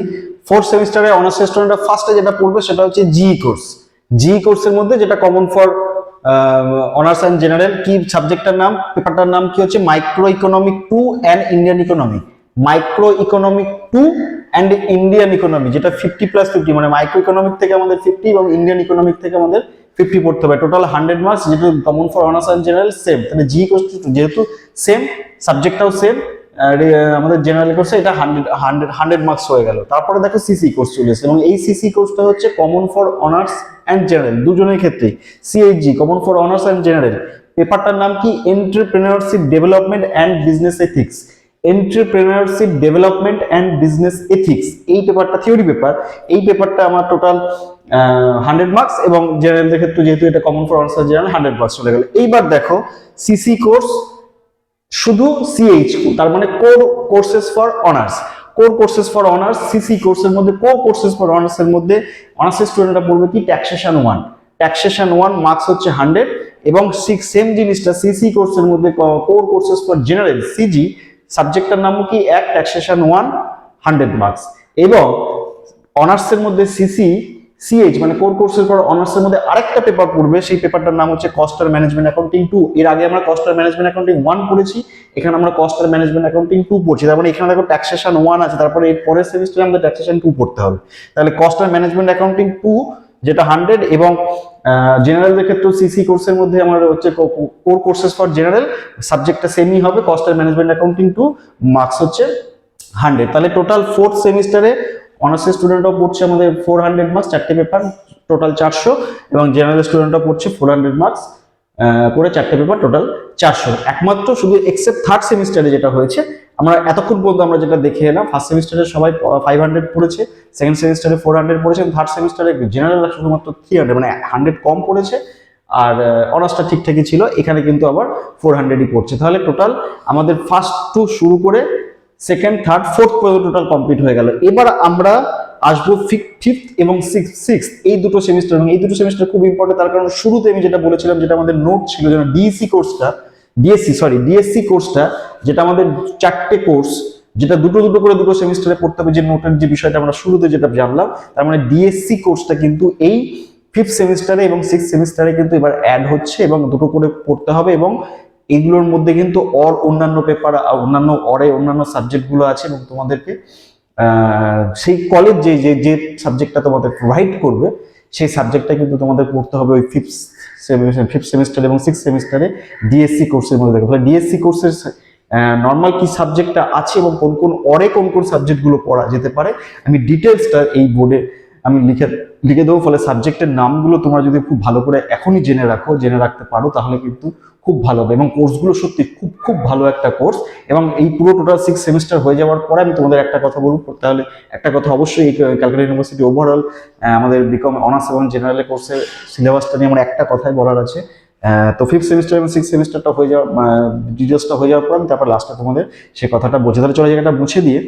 4th সেমিস্টারে অনার্স স্টুডেন্টরা ফার্স্টে যেটা পড়বে সেটা হচ্ছে জি কোর্সের মধ্যে, যেটা common for honours and general, কি সাবজেক্টটার নাম, পেপারটার নাম কি হচ্ছে micro economic 2 and Indian economy. Micro economic 2 and Indian economy, যেটা 50+50, মানে মাইক্রো ইকোনমিক থেকে আমাদের 50 এবং ইন্ডিয়ান ইকোনমিক থেকে আমাদের 50 পড়তে হবে। টোটাল 100 মার্কস, যেটা common for honours and general same. তাহলে জি যেহেতু সেম, সাবজেক্টটাও সেম, আমাদের জেনারেল কোর্সে এটা 100 মার্কস হয়ে গেল। তারপরে দেখো সিসি কোর্স চলে এসেছে, এবং এই সিসি কোর্সটা হচ্ছে common for honours and general দুজনের ক্ষেত্রে। CHG common for honours and general, পেপারটার নাম কি entrepreneurship development and business ethics. Entrepreneurship development and business ethics, এই পেপারটা থিওরি পেপার। এই পেপারটা আমার টোটাল 100 মার্কস, এবং জেনারেলদের ক্ষেত্রে যেহেতু এটা common for honours general 100 marks চলে গেল। এইবার দেখো সিসি কোর্স শুধু সিএইচ, তার মানে core courses for honours. Core courses for honours CC কোর্সের মধ্যে, কোর কোর্সেস ফর অনার্স এর মধ্যে অনার্সের স্টুডেন্টরা পড়বে কি ট্যাক্সেশন 1। ট্যাক্সেশন 1 মার্কস হচ্ছে 100, এবং সেম জিনিসটা সিসি কোর্সের মধ্যে core courses for general CG, সাবজেক্টটার নাম কি এক, ট্যাক্সেশন 1 100 মার্কস। এবং অনার্সের মধ্যে সিসি সিএইচ মানে কোর কোর্সের পর অনার্সের মধ্যে আরেকটা পেপার পড়বে, সেই পেপারটার নাম হচ্ছে কস্ট আর ম্যানেজমেন্ট অ্যাকাউন্টিং 2। এর আগে আমরা কস্ট আর ম্যানেজমেন্ট অ্যাকাউন্টিং 1 পড়েছি, এখানে আমরা কস্ট আর ম্যানেজমেন্ট অ্যাকাউন্টিং 2 পড়ছি। তার মানে এখানে দেখো ট্যাক্সেশন 1 আছে, তারপরে এর পরের সেমিস্টারে আমাদের ট্যাক্সেশন 2 পড়তে হবে। তাহলে কস্ট আর ম্যানেজমেন্ট অ্যাকাউন্টিং 2 যেটা 100, এবং জেনারেলদের ক্ষেত্রে সিসি কোর্সের মধ্যে আমার হচ্ছে কোর কোর্সেস ফর জেনারেল, সাবজেক্টটা সেমই হবে, কস্ট আর ম্যানেজমেন্ট অ্যাকাউন্টিং 2, মার্কস হচ্ছে 100। তাহলে টোটাল 4th সেমিস্টারে অনার্সের স্টুডেন্টরাও পড়ছে আমাদের 400 মার্কস, 4টে পেপার টোটাল 400, এবং জেনারেল স্টুডেন্টরা পড়ছে 400 মার্কস করে 4টে পেপার টোটাল 400। একমাত্র শুধু এক্সেপ্ট থার্ড সেমিস্টারে যেটা হয়েছে, আমরা এতক্ষণ পর্যন্ত আমরা যেটা দেখে এলাম, ফার্স্ট সেমিস্টারে সবাই 500 পড়েছে, সেকেন্ড সেমিস্টারে 400 পড়েছে, থার্ড সেমিস্টারে জেনারেল শুধুমাত্র 300, মানে 100 কম পড়েছে, আর অনার্সটা ঠিকঠাকই ছিল, এখানে কিন্তু আবার 400ই পড়ছে। তাহলে টোটাল আমাদের ফার্স্ট টু শুরু করে সেকেন্ড থার্ড ফোর্থ পর্যন্ত টোটাল কমপ্লিট হয়ে গেল। এবার আমরা আসবো ফিফথ এবং সিক্স, এই দুটো সেমিস্টার। এবং এই দুটো সেমিস্টার খুব ইম্পর্টেন্ট, তার কারণ শুরুতে আমি যেটা বলেছিলাম, যেটা আমাদের নোট ছিল, যেন ডিএসসি কোর্সটা, যেটা আমাদের 4টে কোর্স, যেটা দুটো করে দুটো সেমিস্টারে পড়তে হবে, যে নোটের যে বিষয়টা আমরা শুরুতে যেটা জানলাম, তার মানে ডিএসসি কোর্সটা কিন্তু এই 5th সেমিস্টারে এবং 6th সেমিস্টারে কিন্তু এবার অ্যাড হচ্ছে, এবং দুটো করে পড়তে হবে। এবং এগুলোর মধ্যে কিন্তু অন্যান্য পেপার, অন্যান্য সাবজেক্টগুলো আছে, এবং তোমাদেরকে সেই কলেজ যে সাবজেক্টটা তোমাদের প্রোভাইড করবে, সেই সাবজেক্টটা কিন্তু তোমাদের পড়তে হবে ওই 5th সেমিস্টার এবং 6th সেমিস্টারে ডিএসসি কোর্সের মধ্যে। দেখো ডিএসসি কোর্সের নর্মাল কি সাবজেক্টটা আছে, এবং কোন কোন সাবজেক্টগুলো পড়া যেতে পারে, আমি ডিটেলসটা এই বোর্ডে আমি লিখে দেবো। ফলে সাবজেক্টের নামগুলো তোমরা যদি খুব ভালো করে এখনই জেনে রাখতে পারো, তাহলে কিন্তু খুব ভালো হবে। এবং কোর্সগুলো সত্যি খুব ভালো একটা কোর্স। এবং এই পুরো টোটাল 6 সেমিস্টার হয়ে যাওয়ার পরে আমি তোমাদের একটা কথা বলবো, তাহলে একটা কথা অবশ্যই, এই ক্যালকাটা ইউনিভার্সিটি ওভারঅল আমাদের বিকম অনার্স এবং জেনারেল কোর্সের সিলেবাসটা নিয়ে আমার একটা কথাই বলার আছে। তো 5th সেমিস্টার এবং 6th সেমিস্টারটা হয়ে যাওয়ার ডিটেলসটা হয়ে যাওয়ার পর আমি তারপর লাস্টে তোমাদের সেই কথাটা বুঝে, তাহলে চলো জায়গাটা বুঝে দিয়ে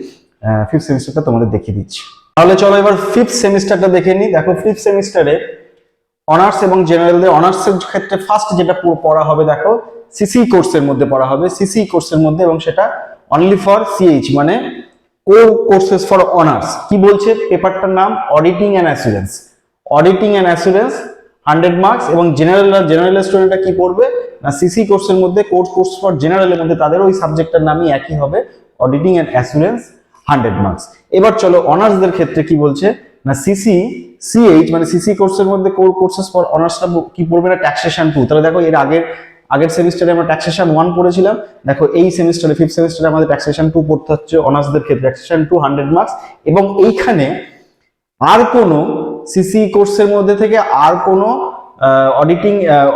5th সেমিস্টারটা তোমাদের দেখিয়ে দিচ্ছি। তাহলে চলো এবার 5th সেমিস্টারটা দেখে নিই। দেখো 5th সেমিস্টারে অনার্স এবং জেনারেলদের অনার্সের ক্ষেত্রে ফার্স্ট যেটা পড়া হবে, দেখো সিসি কোর্সের মধ্যে পড়া হবে, সিসি কোর্সের মধ্যে, এবং সেটা অনলি ফর সিএইচ মানে কোর কোর্সেস ফর অনার্স। কি বলছে পেপারটার নাম, অডিটিং অ্যান্ড অ্যাসুরেন্স। 100 মার্কস। এবং জেনারেল স্টুডেন্টরা কি পড়বে না, সিসি কোর্সের মধ্যে কোর্স ফর জেনারেলের মধ্যে তাদের ওই সাবজেক্টটার নামই একই হবে, অডিটিং অ্যান্ড অ্যাসুরেন্স, 100 মার্কস। এবার চলো অনার্সদের ক্ষেত্রে কি বলছে না, সিএইচ মানে সিসি কোর্সের মধ্যে কোর কোর্সেস ফর অনার্সটা কি পড়বে না, ট্যাক্সেশন 2। তাহলে দেখো এর আগের সেমিস্টারে আমরা ট্যাক্সেশন 1 পড়েছিলাম, দেখো এই সেমিস্টারে 5th সেমিস্টারে আমাদের ট্যাক্সেশন 2 পড়তে হচ্ছে অনার্সদের ক্ষেত্রে, ট্যাক্সেশন 2 100 মার্কস। এবং এইখানে আর কোনো সিসি কোর্সের মধ্যে থেকে আর কোনো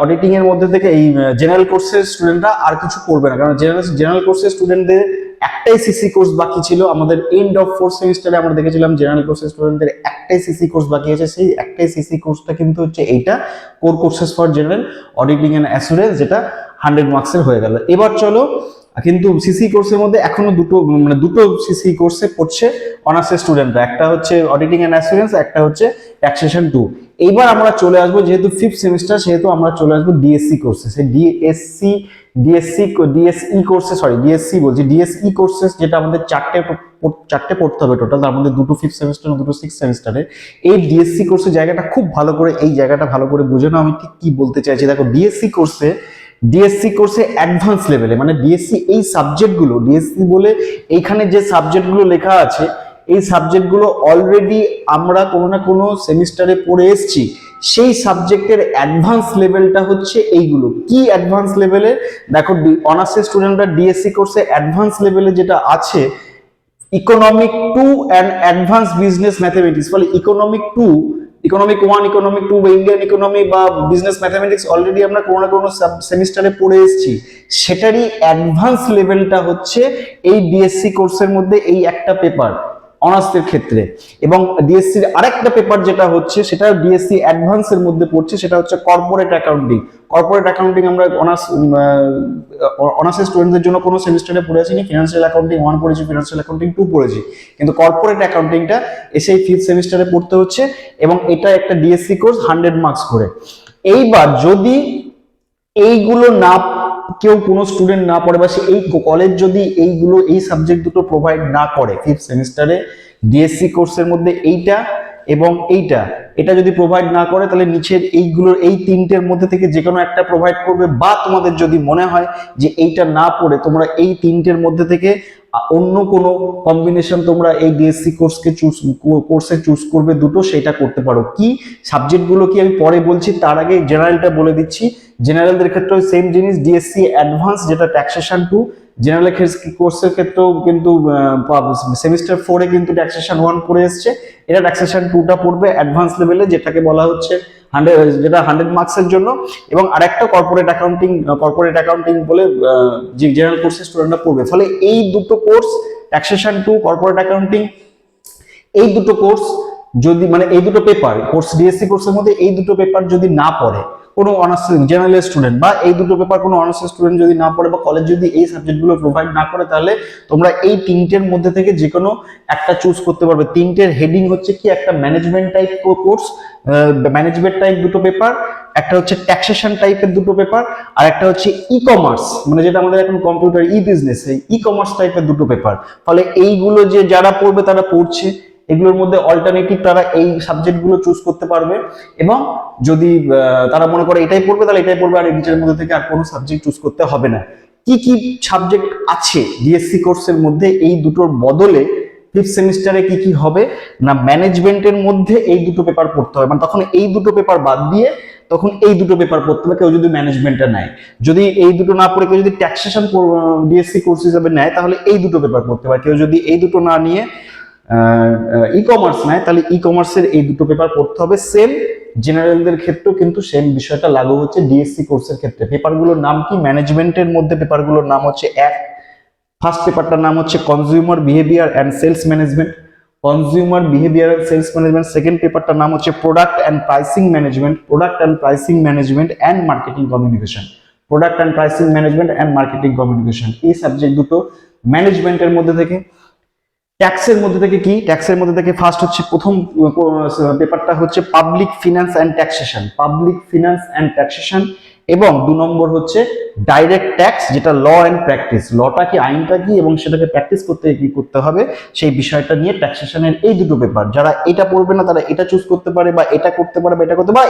অডিটিং এর মধ্যে থেকে এই জেনারেল কোর্সের স্টুডেন্টরা আর কিছু করবে না, কারণ জেনারেল কোর্সের স্টুডেন্টদের একটাই সিসি কোর্স বাকি ছিল। আমাদের এন্ড অফ 4th সেমিস্টারে আমরা দেখেছিলাম জেনারেল কোর্সের স্টুডেন্টদের একটাই সিসি কোর্স বাকি আছে, সেই একটাই সিসি কোর্সটা কিন্তু হচ্ছে এইটা, core courses for general auditing and assurance, যেটা 100 মার্কসের হয়ে গেল। এবার চলো কিন্তু সিসি কোর্সের মধ্যে এখনো দুটো সিসি কোর্সে পড়ছে অনার্সের স্টুডেন্টরা, একটা হচ্ছে অডিটিং অ্যান্ড অ্যাসুরেন্স, একটা হচ্ছে ট্যাক্সেশন 2। এইবার আমরা চলে আসবো, যেহেতু 5th সেমিস্টার, সেহেতু আমরা চলে আসবো ডিএসসি কোর্সে। সেই ডিএসসি কোর্সেস, যেটা আমাদের চারটে পড়তে হবে টোটাল, তার মধ্যে দুটো 5th সেমিস্টার, দুটো 6th সেমিস্টারে। এই ডিএসসি কোর্সের জায়গাটা খুব ভালো করে, এই জায়গাটা ভালো করে বুঝে নাও আমি ঠিক কি বলতে চাইছি। দেখো, ডিএসসি কোর্সে অ্যাডভান্স লেভেলে, মানে ডিএসসি এই সাবজেক্টগুলো, ডিএসসি বলে এইখানে যে সাবজেক্টগুলো লেখা আছে, এই সাবজেক্টগুলো অলরেডি আমরা কোনো না কোনো সেমিস্টারে পড়ে এসেছি। সেই সাবজেক্টের অ্যাডভান্স লেভেলটা হচ্ছে এইগুলো। কি অ্যাডভান্স লেভেলে? দেখো, অনার্সের স্টুডেন্টরা ডিএসসি কোর্সে অ্যাডভান্স লেভেলে যেটা আছে, economic 2 and advance business mathematics. ফলে ইকোনমিক 1, ইকোনমিক 2 বা ইন্ডিয়ান ইকোনমি বা বিজনেস ম্যাথমেটিক্স অলরেডি আমরা কোনো না কোনো সেমিস্টারে পড়ে এসেছি। সেটারই অ্যাডভান্স লেভেলটা হচ্ছে এই ডিএসসি কোর্সের মধ্যে এই একটা পেপার অনার্সের ক্ষেত্রে। এবং ডিএসসির আরেকটা পেপার যেটা হচ্ছে, সেটা ডিএসসি অ্যাডভান্সের মধ্যে পড়ছে, সেটা হচ্ছে কর্পোরেট অ্যাকাউন্টিং। আমরা অনার্সের স্টুডেন্টদের জন্য কোনো সেমিস্টারে পড়ে আসিনি। ফিনান্সিয়াল অ্যাকাউন্টিং 1 পড়েছি, ফিনান্সিয়াল অ্যাকাউন্টিং 2 পড়েছি, কিন্তু কর্পোরেট অ্যাকাউন্টিংটা এসে 5th সেমিস্টারে পড়তে হচ্ছে। এবং এটা একটা ডিএসসি কোর্স 100 মার্কস করে। এইবার যদি এইগুলো না, কেউ কোনো স্টুডেন্ট না পড়ে, বা এই কলেজ যদি এই সাবজেক্ট দুটো প্রোভাইড না করে 5th সেমিস্টারে, ডিএসসি কোর্সের মধ্যে এইটা এবং এটা যদি প্রোভাইড না করে, তাহলে নিচের এই তিনটের মধ্যে থেকে যে কোনো একটা প্রোভাইড করবে। বা তোমাদের যদি মনে হয় যে এইটা না পড়ে তোমরা এই তিনটের মধ্যে থেকে অন্য কোনো কম্বিনেশন তোমরা এই ডিএসসি কোর্সে চুজ করবে দুটো, সেটা করতে পারো। কি সাবজেক্টগুলো কি আমি পরে বলছি, তার আগে জেনারেলটা বলে দিচ্ছি। জেনারেলদের ক্ষেত্রেও সেম জিনিস, ডিএসসি অ্যাডভান্স যেটা ট্যাক্সেশন 2। জেনারেল কোর্সের ক্ষেত্রেও কিন্তু সেমিস্টার 4-এ কিন্তু ট্যাক্সেশন 1 পড়ে এসছে, এটা ট্যাক্সেশন 2টা পড়বে অ্যাডভান্স লেভেলে, যেটাকে বলা হচ্ছে 100 মার্কসের জন্য। এবং আরেকটা কর্পোরেট অ্যাকাউন্টিং বলে যে জেনারেল কোর্সের স্টুডেন্টরা পড়বে। ফলে এই দুটো কোর্স, ট্যাক্সেশন 2, কর্পোরেট অ্যাকাউন্টিং, এই দুটো কোর্স যদি, মানে এই দুটো পেপার ডিএসসি কোর্সের মধ্যে এই দুটো পেপার যদি না পড়ে কোনো অনার্স জেনারেল স্টুডেন্ট, বা এই দুটো পেপার কোনো অনার্স স্টুডেন্ট যদি না পড়ে, বা কলেজ যদি এই সাবজেক্টগুলো প্রোভাইড না করে, তাহলে তোমরা এই তিনটের মধ্যে থেকে যে কোনো একটা চুজ করতে পারবে। তিনটের হেডিং হচ্ছে কি, একটা management type course, management type দুটো পেপার, একটা হচ্ছে ট্যাক্সেশন টাইপের দুটো পেপার, আর একটা হচ্ছে ই কমার্স, মানে যেটা আমাদের এখন কম্পিউটার বিজনেস, এই ই কমার্স টাইপের দুটো পেপার। ফলে এইগুলো যে যারা পড়বে তারা পড়ছে, এগুলোর মধ্যে অল্টারনেটিভ তারা এই সাবজেক্টগুলো চুজ করতে পারবে। এবং যদি তারা মনে করে এটাই পড়বে, তাহলে এটাই পড়বে, আর এই নিচের মধ্যে থেকে আর কোনো সাবজেক্ট চুজ করতে হবে না। কি কি সাবজেক্ট আছে ডিএসসি কোর্সের মধ্যে এই দুটোর বদলে 5th সেমিস্টারে কি কি হবে না, ম্যানেজমেন্টের মধ্যে এই দুটো পেপার পড়তে হবে। মানে তখন এই দুটো পেপার বাদ দিয়ে তখন এই দুটো পেপার পড়তে হবে, কেউ যদি ম্যানেজমেন্টটা নেয়। যদি এই দুটো না পড়ে কেউ যদি ট্যাক্সেশন ডিএসসি কোর্স হিসেবে নেয়, তাহলে এই দুটো পেপার পড়তে পারে। কেউ যদি এই দুটো না নিয়ে ই কমার্স নেয়, তাহলে ই কমার্সের এই দুটো পেপার পড়তে হবে। সেম জেনারেলদের ক্ষেত্রেও কিন্তু সেম বিষয়টা লাগু হচ্ছে ডিএসসি কোর্সের ক্ষেত্রে। পেপারগুলোর নাম কি? ম্যানেজমেন্টের মধ্যে পেপারগুলোর নাম হচ্ছে ফার্স্ট পেপারটার নাম হচ্ছে consumer behaviour and sales management, second পেপারটার নাম হচ্ছে product and pricing management and marketing communication. এই সাবজেক্ট দুটো ম্যানেজমেন্টের মধ্যে থেকে। ট্যাক্সের মধ্যে থেকে কি? ট্যাক্সের মধ্যে থেকে ফার্স্ট হচ্ছে, প্রথম পেপারটা হচ্ছে পাবলিক ফিনান্স অ্যান্ড ট্যাক্সেশন, এবং 2 নম্বর হচ্ছে ডাইরেক্ট ট্যাক্স, যেটা ল অ্যান্ড প্র্যাকটিস। লটা কি, আইনটা কি, এবং সেটাকে প্র্যাকটিস করতে কি করতে হবে, সেই বিষয়টা নিয়ে ট্যাক্সেশনের এই দুটো পেপার। যারা এটা পড়বে না তারা এটা চুজ করতে পারে, বা এটা করতে পারে, বা এটা করতে পারে,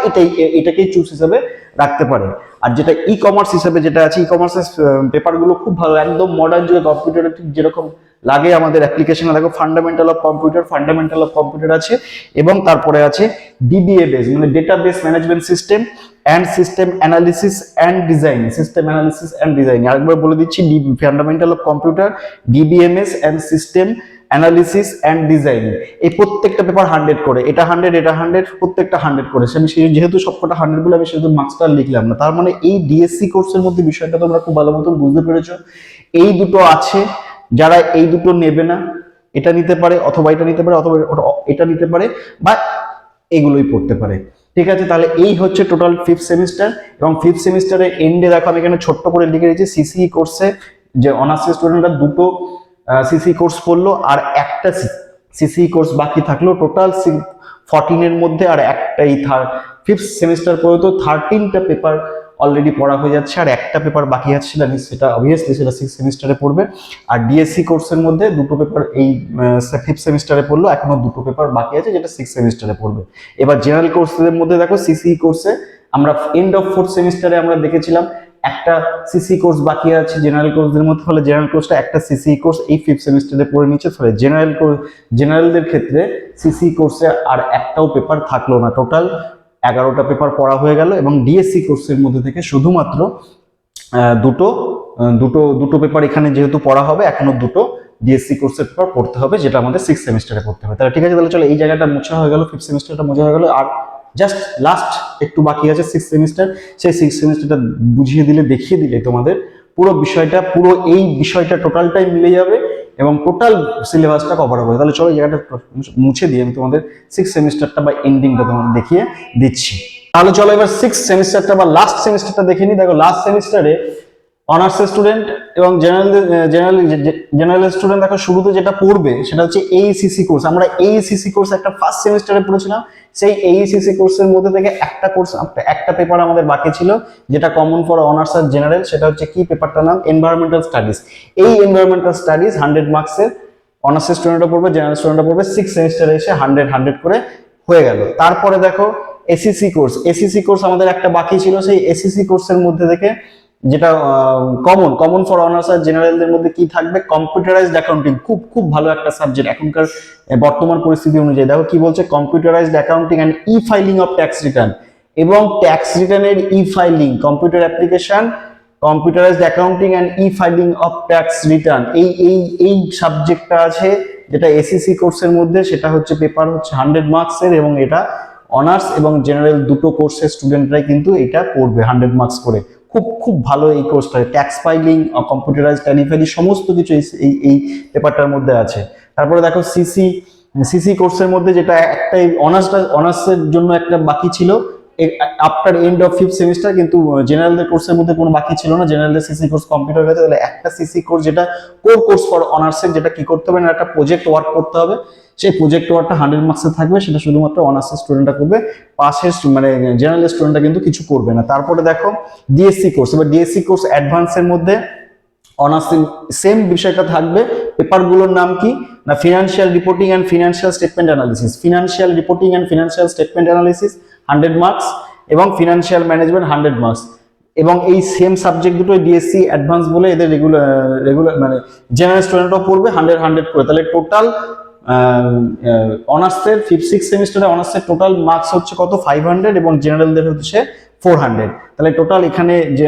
এটাকেই চুজ হিসেবে রাখতে পারে। আর যেটা ই কমার্স হিসেবে যেটা আছে, ই কমার্সের পেপারগুলো খুব ভালো, একদম মডার্ন যুগে কম্পিউটারে ঠিক যেরকম লাগে আমাদের অ্যাপ্লিকেশনে, দেখো ফান্ডামেন্টাল অফ কম্পিউটার আছে, এবং তারপরে আছে ডিবিএ মানে database management system and system analysis and design. আরেকবার বলে দিচ্ছি, fundamental of computer, DBMS and system analysis and design. এই প্রত্যেকটা পেপার 100 করে, এটা 100 প্রত্যেকটা 100 করে। আমি যেহেতু সবকটা 100 বলে, আমি সেহেতু মার্কসটা লিখলাম না। তার মানে এই ডিএসসি কোর্সের মধ্যে বিষয়টা তোমরা খুব ভালো মতন বুঝতে পেরেছো। এই দুটো আছে, যারা এই দুটো নেবে না, এটা নিতে পারে, অথবা এটা নিতে পারে, অথবা এটা নিতে পারে, বা এগুলোই পড়তে পারে। ঠিক আছে, তাহলে এই হচ্ছে টোটাল 5th সেমিস্টার। এবং 5th সেমিস্টারে এন্ডে দেখো আমি এখানে ছোট্ট করে লিখে রেখেছি, সিসি কোর্সে যে অনার্স স্টুডেন্টরা দুটো সিসি কোর্স পড়লো আর একটা সিসি কোর্স বাকি থাকলো, টোটাল 14 মধ্যে আর একটাই ফিফথ সেমিস্টার পর্যন্ত 13টা পেপার অলরেডি পড়া হয়ে যাচ্ছে, আর একটা পেপার বাকি আছে, সেটা অবভিয়াসলি সেটা 6th সেমিস্টারে পড়বে। আর ডিএসসি কোর্সের মধ্যে দুটো পেপার এই 5th সেমিস্টারে পড়লো, এখনো দুটো পেপার বাকি আছে যেটা 6th সেমিস্টারে পড়বে। এবার জেনারেল কোর্সের মধ্যে দেখো সিসি কোর্সে আমরা এন্ড অফ 4th সেমিস্টারে আমরা দেখেছিলাম একটা সিসি কোর্স বাকি আছে জেনারেল কোর্সদের মধ্যে, ফলে জেনারেল কোর্সটা একটা সিসি কোর্স এই 5th সেমিস্টারে পড়ে নিচ্ছে, ফলে জেনারেলদের ক্ষেত্রে সিসি কোর্সে আর একটাও পেপার থাকলো না, টোটাল 11টা পেপার পড়া হয়ে গেল। এবং ডিএসসি কোর্সের মধ্যে থেকে শুধুমাত্র দুটো দুটো দুটো পেপার এখানে যেহেতু পড়া হবে, এখনো দুটো ডিএসসি কোর্সের পেপার পড়তে হবে, যেটা আমাদের 6th সেমিস্টারে পড়তে হবে। তাহলে ঠিক আছে, তাহলে চলো এই জায়গাটা মোছা হয়ে গেল, 5th সেমিস্টারটা মোছা হয়ে গেল, আর জাস্ট লাস্ট একটু বাকি আছে 6th সেমিস্টার। সেই 6th সেমিস্টারটা বুঝিয়ে দিলে, দেখিয়ে দিলে তোমাদের পুরো এই বিষয়টা টোটালটাই মিলে যাবে এবং টোটাল সিলেবাসটা কভার হবে। তাহলে চলো এই জায়গাটা মুছে দিয়ে আমি তোমাদের 6th সেমিস্টারটা বা এন্ডিংটা তোমাদের দেখিয়ে দিচ্ছি। তাহলে চলো এবার 6th সেমিস্টারটা বা লাস্ট সেমিস্টারটা দেখে নিই। দেখো লাস্ট সেমিস্টারে অনার্স স্টুডেন্ট এবং জেনারেল স্টুডেন্ট দেখো শুরুতে যেটা পড়বে সেটা হচ্ছে এইসিসি কোর্স। আমরা এইসিসি কোর্স একটা ফার্স্ট সেমিস্টারে পড়েছিলাম, সেই এইসিসি কোর্সের মধ্যে থেকে একটা পেপার আমাদের বাকি ছিল যেটা কমন ফর অনার্স আর জেনারেল, সেটা হচ্ছে কি পেপারটার নাম এনভায়রনমেন্টাল স্টাডিজ। এই এনভায়রনমেন্টাল স্টাডিজ 100 মার্কসের, অনার্স স্টুডেন্টরা পড়বে, জেনারেল স্টুডেন্টরা পড়বে, 6th সেমিস্টারে এসে 100 করে হয়ে গেল। তারপরে দেখো এসিসি কোর্স আমাদের একটা বাকি ছিল, সেই এসিসি কোর্সের মধ্যে থেকে যেটা কমন ফর অনার্স আর জেনারেলদের মধ্যে কি থাকবে, কম্পিউটারাইজড অ্যাকাউন্টিং। খুব ভালো একটা সাবজেক্ট এখনকার বর্তমান পরিস্থিতি অনুযায়ী। দেখো কি বলছে, computerised accounting and e filing of tax return এবং ট্যাক্স রিটার্নের e filing, computer application, computerised accounting and e filing of tax return, এই সাবজেক্টটা আছে যেটা এসিসি কোর্সের মধ্যে। সেটা হচ্ছে পেপার হচ্ছে 100 মার্কসের এবং এটা অনার্স এবং জেনারেল দুটো কোর্সের স্টুডেন্টরাই কিন্তু এটা পড়বে 100 মার্কস করে। খুব ভালো এই কোর্সটা, ট্যাক্স ফাইলিং, কম্পিউটারাইজ ট্যালি সমস্ত কিছু এই পেপারটার মধ্যে আছে। তারপরে দেখো সিসি কোর্সের মধ্যে যেটা একটাই অনার্সের জন্য একটা বাকি ছিল after end of 5th semester, কিন্তু জেনারেলদের কোর্সের মধ্যে কোনো বাকি ছিল না, জেনারেলদের সিসি কোর্স কমপ্লিট হয়ে গেছে। তাহলে একটা সিসি কোর্স যেটা কোর কোর্স ফর অনার্সের, যেটা কি করতে হবে না, একটা প্রজেক্ট ওয়ার্ক করতে হবে, সেই প্রজেক্ট ওয়ার্কটা 100 মার্কসের থাকবে, সেটা শুধুমাত্র অনার্সের স্টুডেন্টরা করবে, পাশের মানে জেনারেল স্টুডেন্টরা কিন্তু কিছু করবে না। তারপরে দেখো ডিএসসি কোর্স, এবার ডিএসসি কোর্স অ্যাডভান্সের মধ্যে অনার্স সেম বিষয়টা থাকবে। পেপারগুলোর নাম কি না, financial reporting and financial statement analysis, 100 marks এবং ফিনান্সিয়াল ম্যানেজমেন্ট 100 মার্কস। এবং এই সেম সাবজেক্ট দুটো ডিএসসি অ্যাডভান্স বলে এদের রেগুলার মানে জেনারেল স্টুডেন্টরাও পড়বে 100 করে। তাহলে টোটাল অনার্সের 5th-6th সেমিস্টারে অনার্সের টোটাল মার্কস হচ্ছে কত, 500 এবং জেনারেলদের হচ্ছে 400। তাহলে টোটাল এখানে যে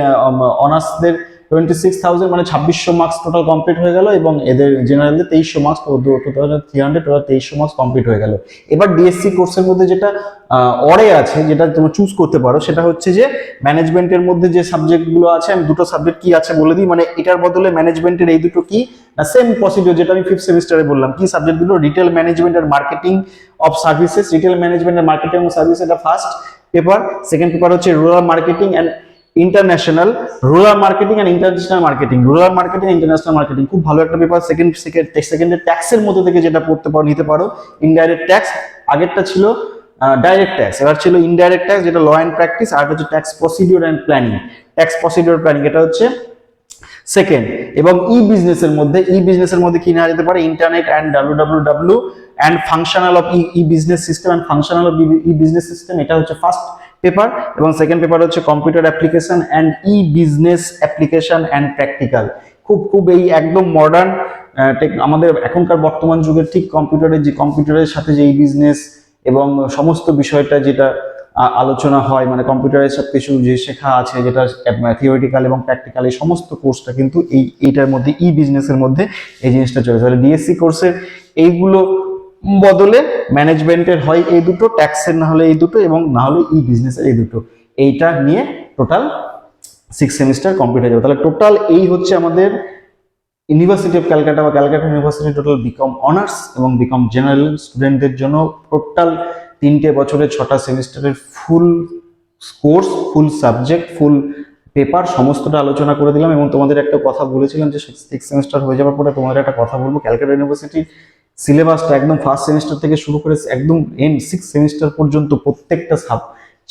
অনার্সদের 26,000 মানে 2600 মার্কস টোটাল কমপ্লিট হয়ে গেল এবং এদের জেনারেলদের 2300 মার্কস, টোটাল 2300 মার্কস কমপ্লিট হয়ে গেল। এবার ডিএসসি কোর্সের মধ্যে যেটা অরে আছে, যেটা তোমরা চুজ করতে পারো, সেটা হচ্ছে যে ম্যানেজমেন্টের মধ্যে যে সাবজেক্টগুলো আছে, আমি দুটো সাবজেক্ট কি আছে বলে দিই, মানে এটার বদলে ম্যানেজমেন্টের এই দুটো কি না সেম প্রসিডিওর যেটা আমি 5th সেমিস্টারে বললাম। কি সাবজেক্টগুলো, রিটেল ম্যানেজমেন্ট আর marketing of services, retail management আর মার্কেটিং অফ সার্ভিস এটা ফার্স্ট পেপার। সেকেন্ড পেপার হচ্ছে rural marketing and international, rural marketing and international marketing, খুব ভালো একটা পেপার। সেকেন্ডের ট্যাক্সের মধ্যে থেকে যেটা পড়তে পারো, নিতে পারো ইনডাইরেক্ট ট্যাক্স, আগেরটা ছিল ডাইরেক্ট ট্যাক্স, এবার ছিল ইনডাইরেক্ট ট্যাক্স যেটা ল অ্যান্ড প্র্যাকটিস, আর হচ্ছে ট্যাক্স প্রসিডিওর অ্যান্ড প্ল্যানিং, এটা হচ্ছে সেকেন্ড। এবং ই বিজনেসের মধ্যে কি নেওয়া যেতে পারে, internet and www and functional of E business system and functional of E business system, এটা হচ্ছে ফার্স্ট পেপার। এবং সেকেন্ড পেপার হচ্ছে computer application and E business application and practical. খুব এই একদম মডার্ন আমাদের এখনকার বর্তমান যুগের ঠিক কম্পিউটারের সাথে যে এই বিজনেস এবং সমস্ত বিষয়টা যেটা আলোচনা হয়, মানে কম্পিউটারের সব কিছু যে শেখা আছে, যেটা থিওরিটিক্যাল এবং প্র্যাকটিক্যাল, এই সমস্ত কোর্সটা কিন্তু এইটার মধ্যে ই বিজনেসের মধ্যে এই জিনিসটা চলেছে। তাহলে ডিএসসি কোর্সের এইগুলো বদলে ম্যানেজমেন্টের হয় এই দুটো, ট্যাক্সের না হলে এই দুটো, এবং না হলে ই বিজনেসের এই দুটো, এইটা নিয়ে টোটাল 6th সেমিস্টার কমপ্লিট হয়ে যাবে। তাহলে টোটাল এই হচ্ছে আমাদের ইউনিভার্সিটি অফ ক্যালকাটা বা Calcutta university total BCom honours এবং বিকম জেনারেল স্টুডেন্টদের জন্য টোটাল 3 বছরের 6টা সেমিস্টারের full course, full subject, full paper সমস্তটা আলোচনা করে দিলাম, এবং তোমাদের একটা কথা বলেছিলাম যে 6th সেমিস্টার হয়ে যাওয়ার পরে তোমাদের একটা কথা বলবো। ক্যালকাটা ইউনিভার্সিটির সিলেবাসটা একদম ফার্স্ট সেমিস্টার থেকে শুরু করে একদম এন্ড 6th সেমিস্টার পর্যন্ত প্রত্যেকটা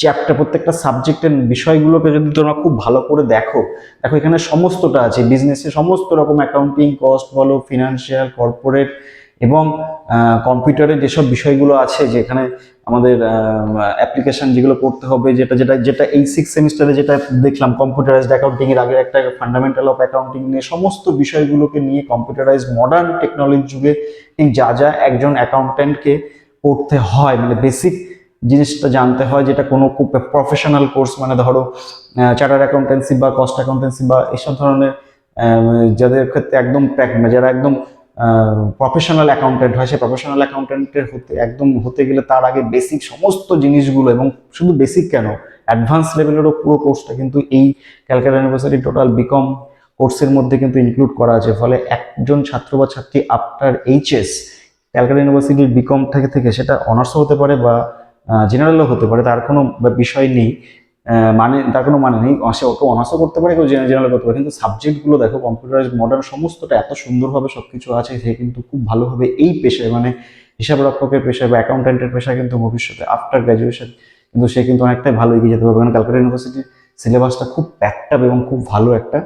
চ্যাপ্টার, প্রত্যেকটা সাবজেক্টের বিষয়গুলোকে যদি তোমরা খুব ভালো করে দেখো, দেখো এখানে সমস্তটা আছে, বিজনেসে সমস্ত রকম অ্যাকাউন্টিং, কস্ট বলো, ফিনান্সিয়াল, কর্পোরেট এবং কম্পিউটারের যেসব বিষয়গুলো আছে, যেখানে আমাদের অ্যাপ্লিকেশন যেগুলো করতে হবে, যেটা যেটা যেটা এই 6th সেমিস্টারে যেটা দেখলাম, কম্পিউটারাইজড অ্যাকাউন্টিং এর আগে একটা ফান্ডামেন্টাল অফ অ্যাকাউন্টিং নিয়ে সমস্ত বিষয়গুলোকে নিয়ে কম্পিউটারাইজড মডার্ন টেকনোলজি যুগে ঠিক যা যা একজন অ্যাকাউন্ট্যান্টকে করতে হয়, মানে বেসিক জিনিসটা জানতে হয়, যেটা কোনো খুব প্রফেশনাল কোর্স, মানে ধরো চার্টার্ড অ্যাকাউন্টেন্সি বা কস্ট অ্যাকাউন্টেন্সি বা এইসব ধরনের যাদের ক্ষেত্রে একদম যারা একদম প্রফেশনাল অ্যাকাউন্টেন্ট হয়, সেই প্রফেশনাল অ্যাকাউন্টেন্টের হতে গেলে তার আগে বেসিক সমস্ত জিনিসগুলো, এবং শুধু বেসিক কেন, অ্যাডভান্স লেভেলেরও পুরো কোর্সটা কিন্তু এই ক্যালকাটা ইউনিভার্সিটি টোটাল বিকম কোর্সের মধ্যে কিন্তু ইনক্লুড করা আছে। ফলে একজন ছাত্র বা ছাত্রী আফটার এইচএস ক্যালকাটা ইউনিভার্সিটির বিকম থেকে থেকে সেটা অনার্সও হতে পারে বা জেনারেলও হতে পারে, তার কোনো বিষয় নেই, মানে তার কোনো মানে নেই, সে কেউ অনার্সও করতে পারে, কেউ জেনারেল করতে পারে, কিন্তু সাবজেক্টগুলো দেখো কম্পিউটারাইজ মডার্ন সমস্তটা এত সুন্দরভাবে সবকিছু আছে, সে কিন্তু খুব ভালোভাবে এই পেশায়, মানে হিসাব রক্ষকের পেশায় বা অ্যাকাউন্টেন্টের পেশায় কিন্তু ভবিষ্যতে আফটার গ্র্যাজুয়েশন কিন্তু সে কিন্তু অনেকটাই ভালো এগিয়ে যেতে পারবে। কারণ ক্যালকাটা ইউনিভার্সিটির সিলেবাসটা খুব প্যাকড আপ এবং খুব ভালো একটা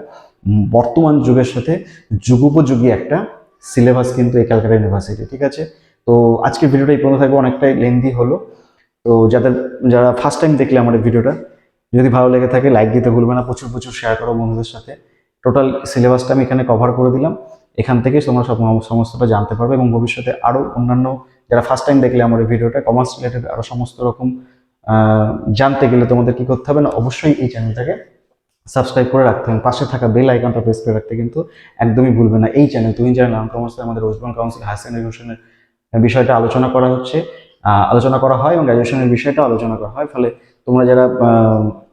বর্তমান যুগের সাথে যুগোপযোগী একটা সিলেবাস কিন্তু এই ক্যালকাটা ইউনিভার্সিটি। ঠিক আছে, তো আজকের ভিডিওটা এই পর্যন্ত থাকবে, অনেকটাই লেন্দি হলো। তো যারা ফার্স্ট টাইম দেখলে আমার এই ভিডিওটা, যদি ভালো লেগে থাকে লাইক দিতে ভুলবে না, প্রচুর প্রচুর শেয়ার করো বন্ধুদের সাথে। টোটাল সিলেবাসটা আমি এখানে কভার করে দিলাম, এখান থেকে তোমরা সমস্তটা জানতে পারবে, এবং ভবিষ্যতে আরও অন্যান্য যারা ফার্স্ট টাইম দেখলে আমার এই ভিডিওটা কমার্স রিলেটেড আরও সমস্ত রকম জানতে গেলে তোমাদের কি করতে হবে না, অবশ্যই এই চ্যানেলটাকে সাবস্ক্রাইব করে রাখতে হবে, পাশে থাকা বেল আইকনটা প্রেস করে রাখতে কিন্তু একদমই ভুলবে না। এই চ্যানেল তুহিন চ্যানেল নাম কমার্সে আমাদের West Bengal council higher secondary এডুকেশনের বিষয়টা আলোচনা করা হচ্ছে, আলোচনা করা হয়, এবং গ্র্যাজুয়েশনের বিষয়টা আলোচনা করা হয়। ফলে তোমরা যারা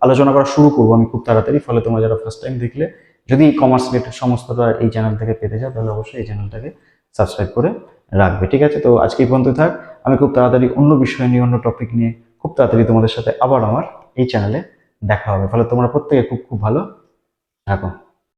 আলোচনা করা শুরু করবো আমি খুব তাড়াতাড়ি, ফলে তোমরা যারা ফার্স্ট টাইম দেখলে যদি কমার্স রিলেটেড সমস্তটা এই চ্যানেল থেকে পেতে চাও, তাহলে অবশ্যই এই চ্যানেলটাকে সাবস্ক্রাইব করে রাখবে। ঠিক আছে, তো আজকে এই পর্যন্ত থাক, আমি খুব তাড়াতাড়ি অন্য বিষয় নিয়ে, অন্য টপিক নিয়ে খুব তাড়াতাড়ি তোমাদের সাথে আবার আমার এই চ্যানেলে দেখা হবে। ফলে তোমরা প্রত্যেকে খুব খুব ভালো থাকো।